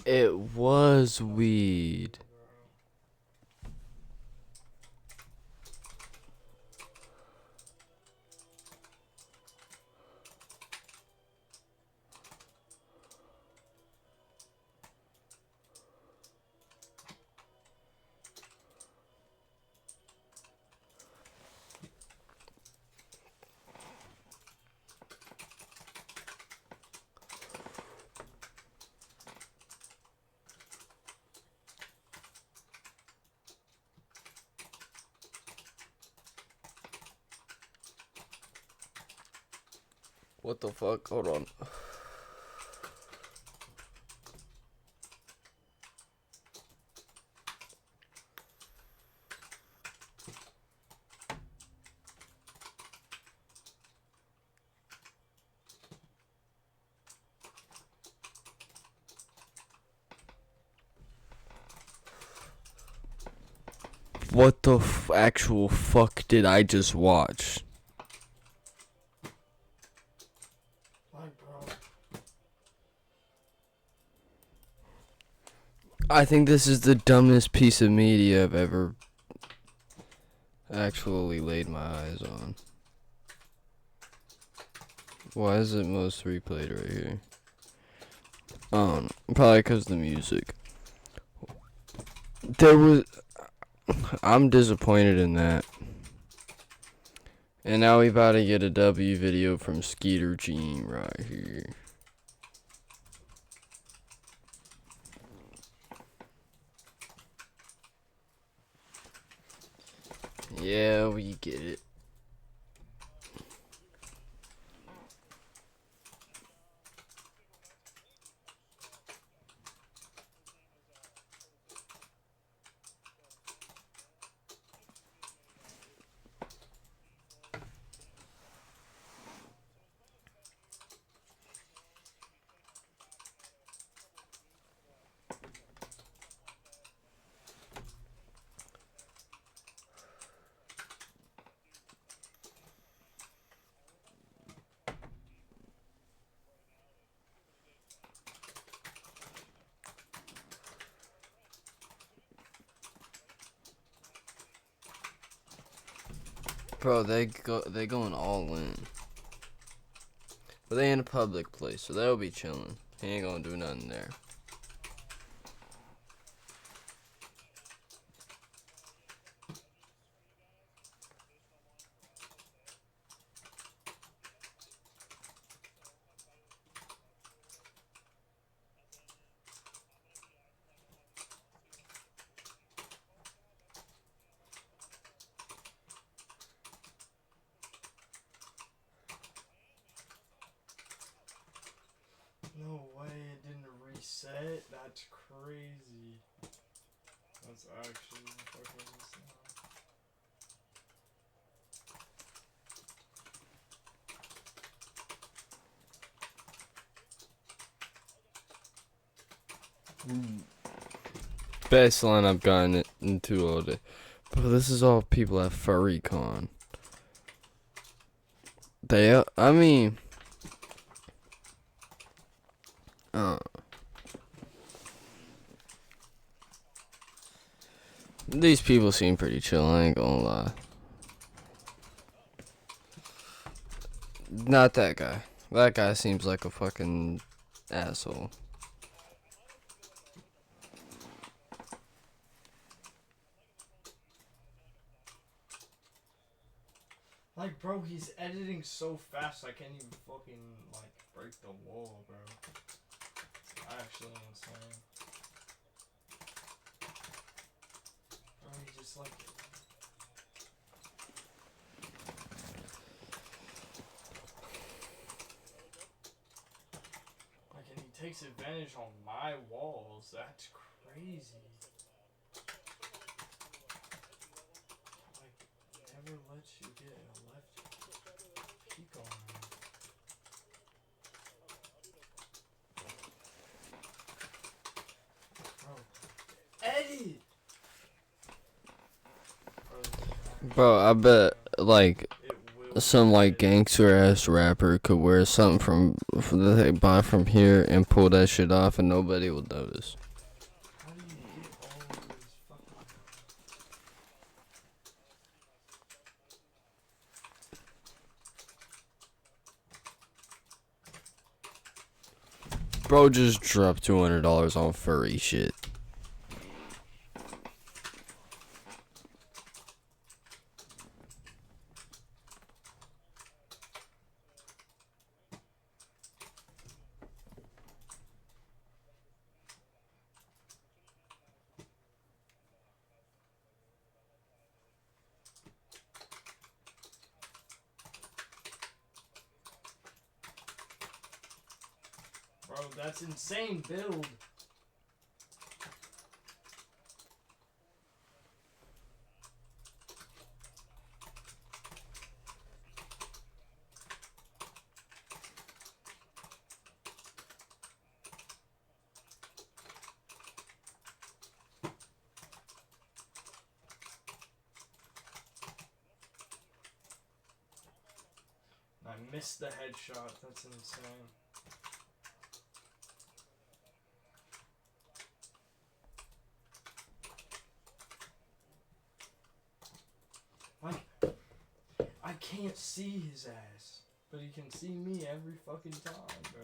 It was weed. What the fuck? Hold on. What the actual fuck did I just watch? I think this is the dumbest piece of media I've ever actually laid my eyes on. Why is it most replayed right here? Probably because of the music. I'm disappointed in that. And now we about to get a W video from Skeeter Jean right here. Yeah, we get it. Bro, they going all in. But they in a public place, so they'll be chilling. He ain't gonna do nothing there. No way, it didn't reset. That's crazy. That's actually fucking insane. Best line I've gotten into all day. Bro, this is all people at Furry Con. I mean, these people seem pretty chill, I ain't gonna lie. Not that guy. That guy seems like a fucking asshole. Like, bro, he's editing so fast I can't even fucking, like, break the wall, bro. It's actually insane. Bro, he just, like... Like, and he takes advantage on my walls. That's crazy. Like, never lets you get a left peek on him. Bro, Eddie! Bro, I bet, like, some, like, gangster-ass rapper could wear something that they buy from here and pull that shit off and nobody will notice. Bro just dropped $200 on furry shit. Bro, that's insane build. I missed the headshot. That's insane. Like, I can't see his ass, but he can see me every fucking time, bro.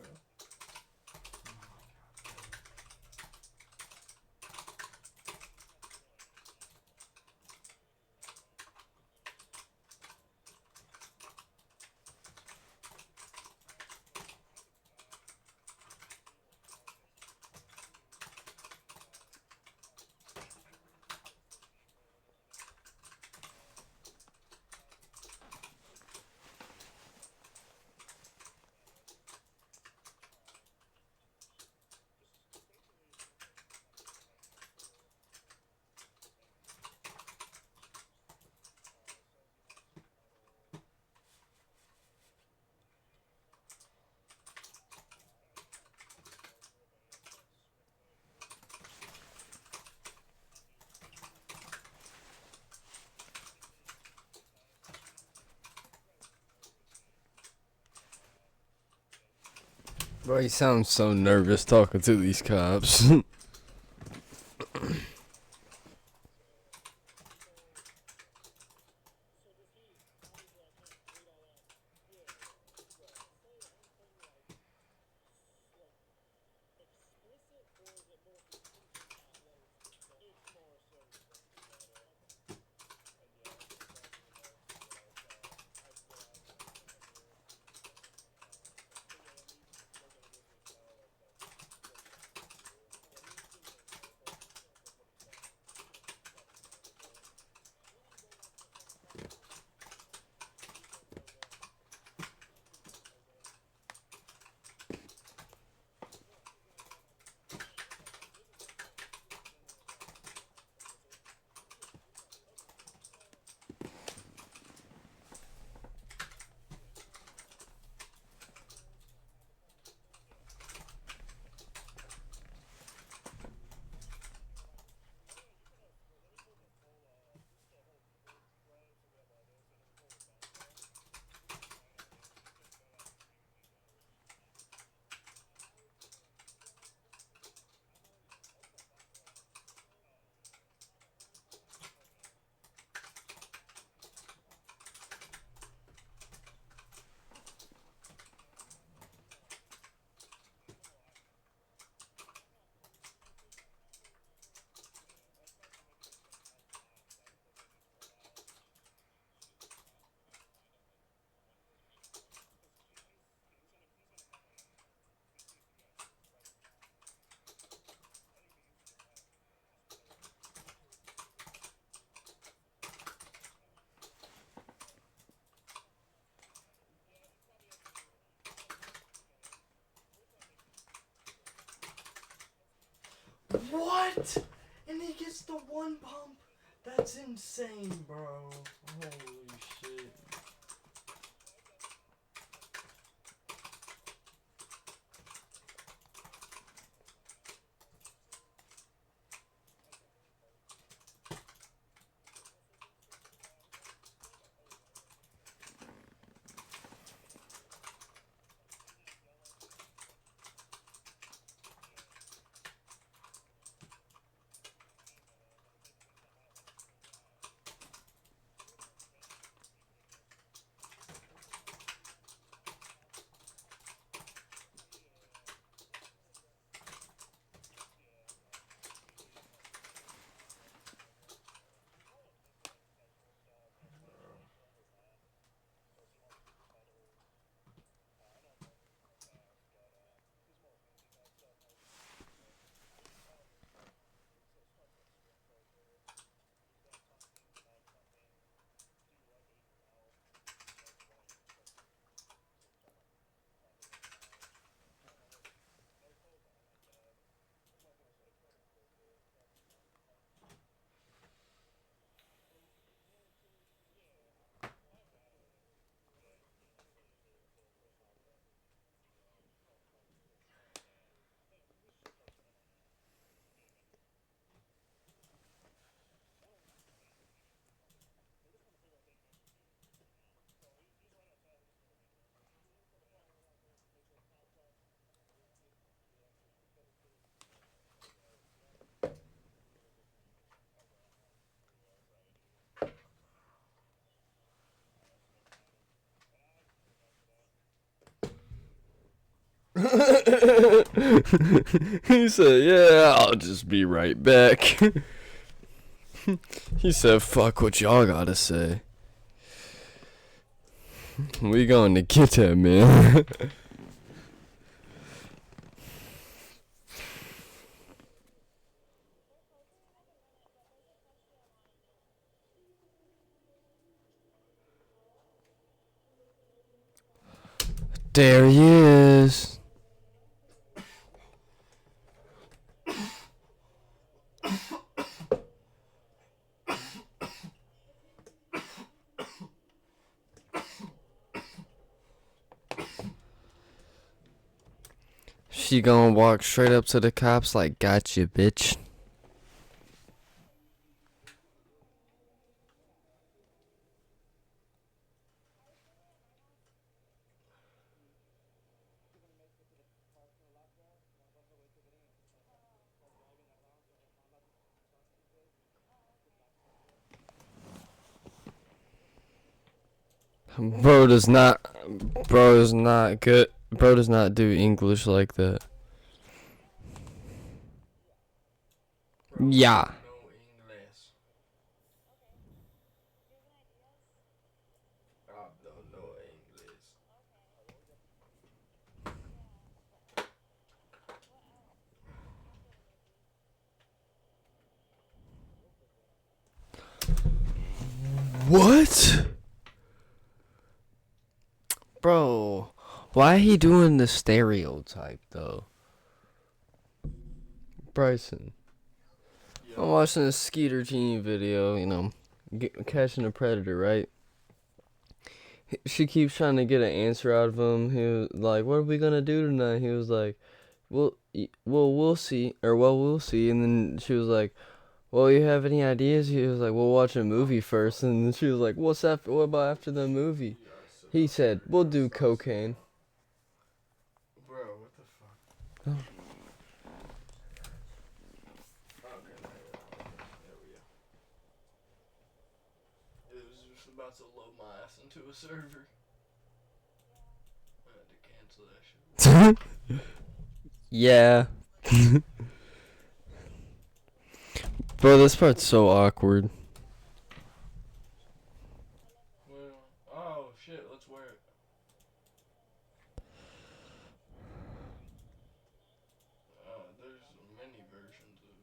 Bro, he sounds so nervous talking to these cops. What? And he gets the one pump? That's insane, bro. Holy shit. He said, yeah, I'll just be right back. He said, fuck what y'all gotta say. We going to get that, man. There he is. She gonna walk straight up to the cops like, gotcha, bitch. Bro does not good. Bro does not do English like that. Yeah. What? Bro, why he doing the stereotype though? Bryson. I'm watching a Skeeter Genie video, you know, catching a predator, right? She keeps trying to get an answer out of him. He was like, what are we gonna do tonight? He was like, well, we'll see. And then she was like, well, you have any ideas? He was like, we'll watch a movie first. And then she was like, what about after the movie? He said, we'll do cocaine. Bro, what the fuck? Oh. There we go. It was just about to load my ass into a server. I had to cancel that shit. Yeah. Bro, this part's so awkward. Oh shit, let's wear it. There's many versions of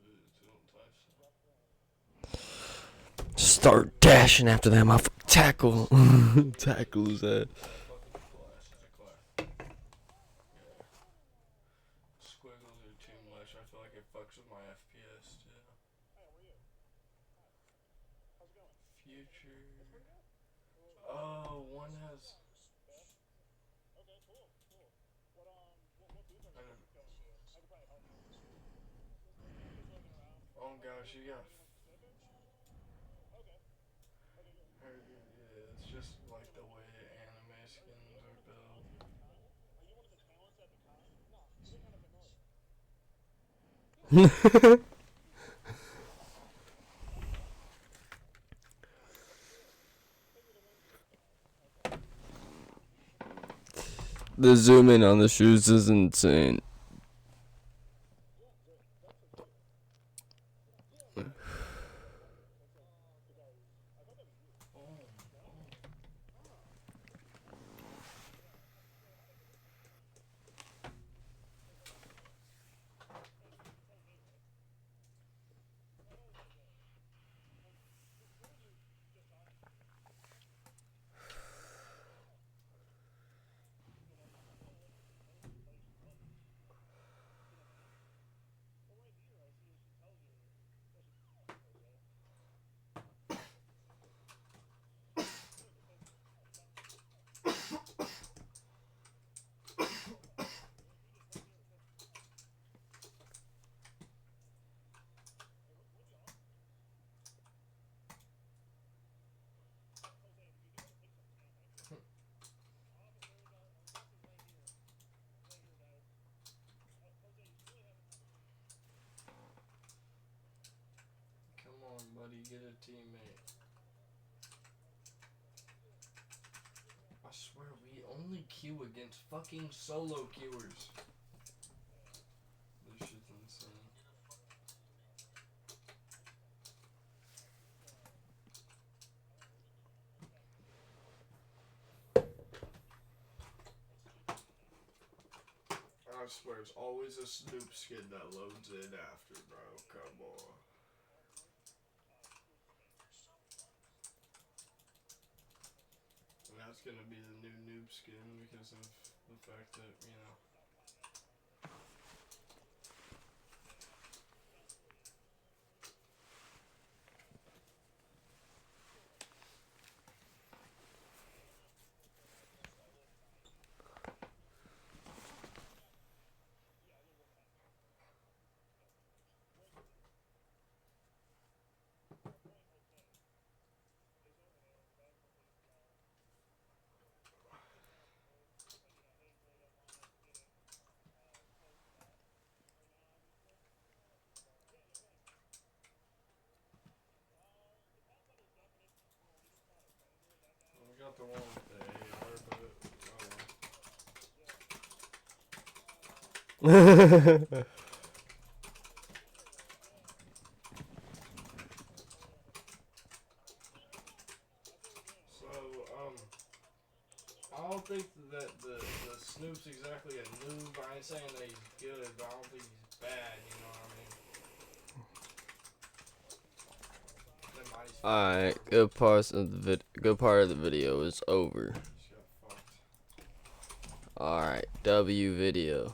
it. Start dashing after that motherfucker. Tackle. Tackle his head. Squiggles are too much. I feel like it fucks with my FPS too. Future. Oh, one has. Oh gosh, you got. Yeah, it's just like the way anime skins are built. The zoom in on the shoes is insane. Come on, buddy, get a teammate. I swear we only queue against fucking solo queuers. This shit's insane. I swear it's always a Snoop skin that loads in after, bro. Come on. And that's gonna be the new noob skin because of the fact that, you know. We got the one with the AR, but So, I don't think that the Snoop's exactly a noob. I ain't saying that he's good, but I don't think he's bad, you know what I mean? Alright, good part of the video is over. Alright, W video.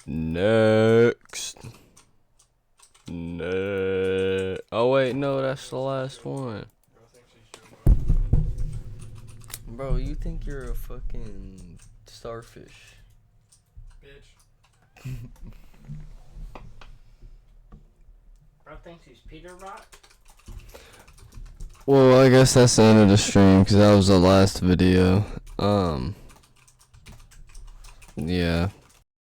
Next. Oh wait, no, that's the last one. Bro, you think you're a fucking starfish. Bitch. Bro thinks he's Peter Rock? Well, I guess that's the end of the stream because that was the last video. Yeah.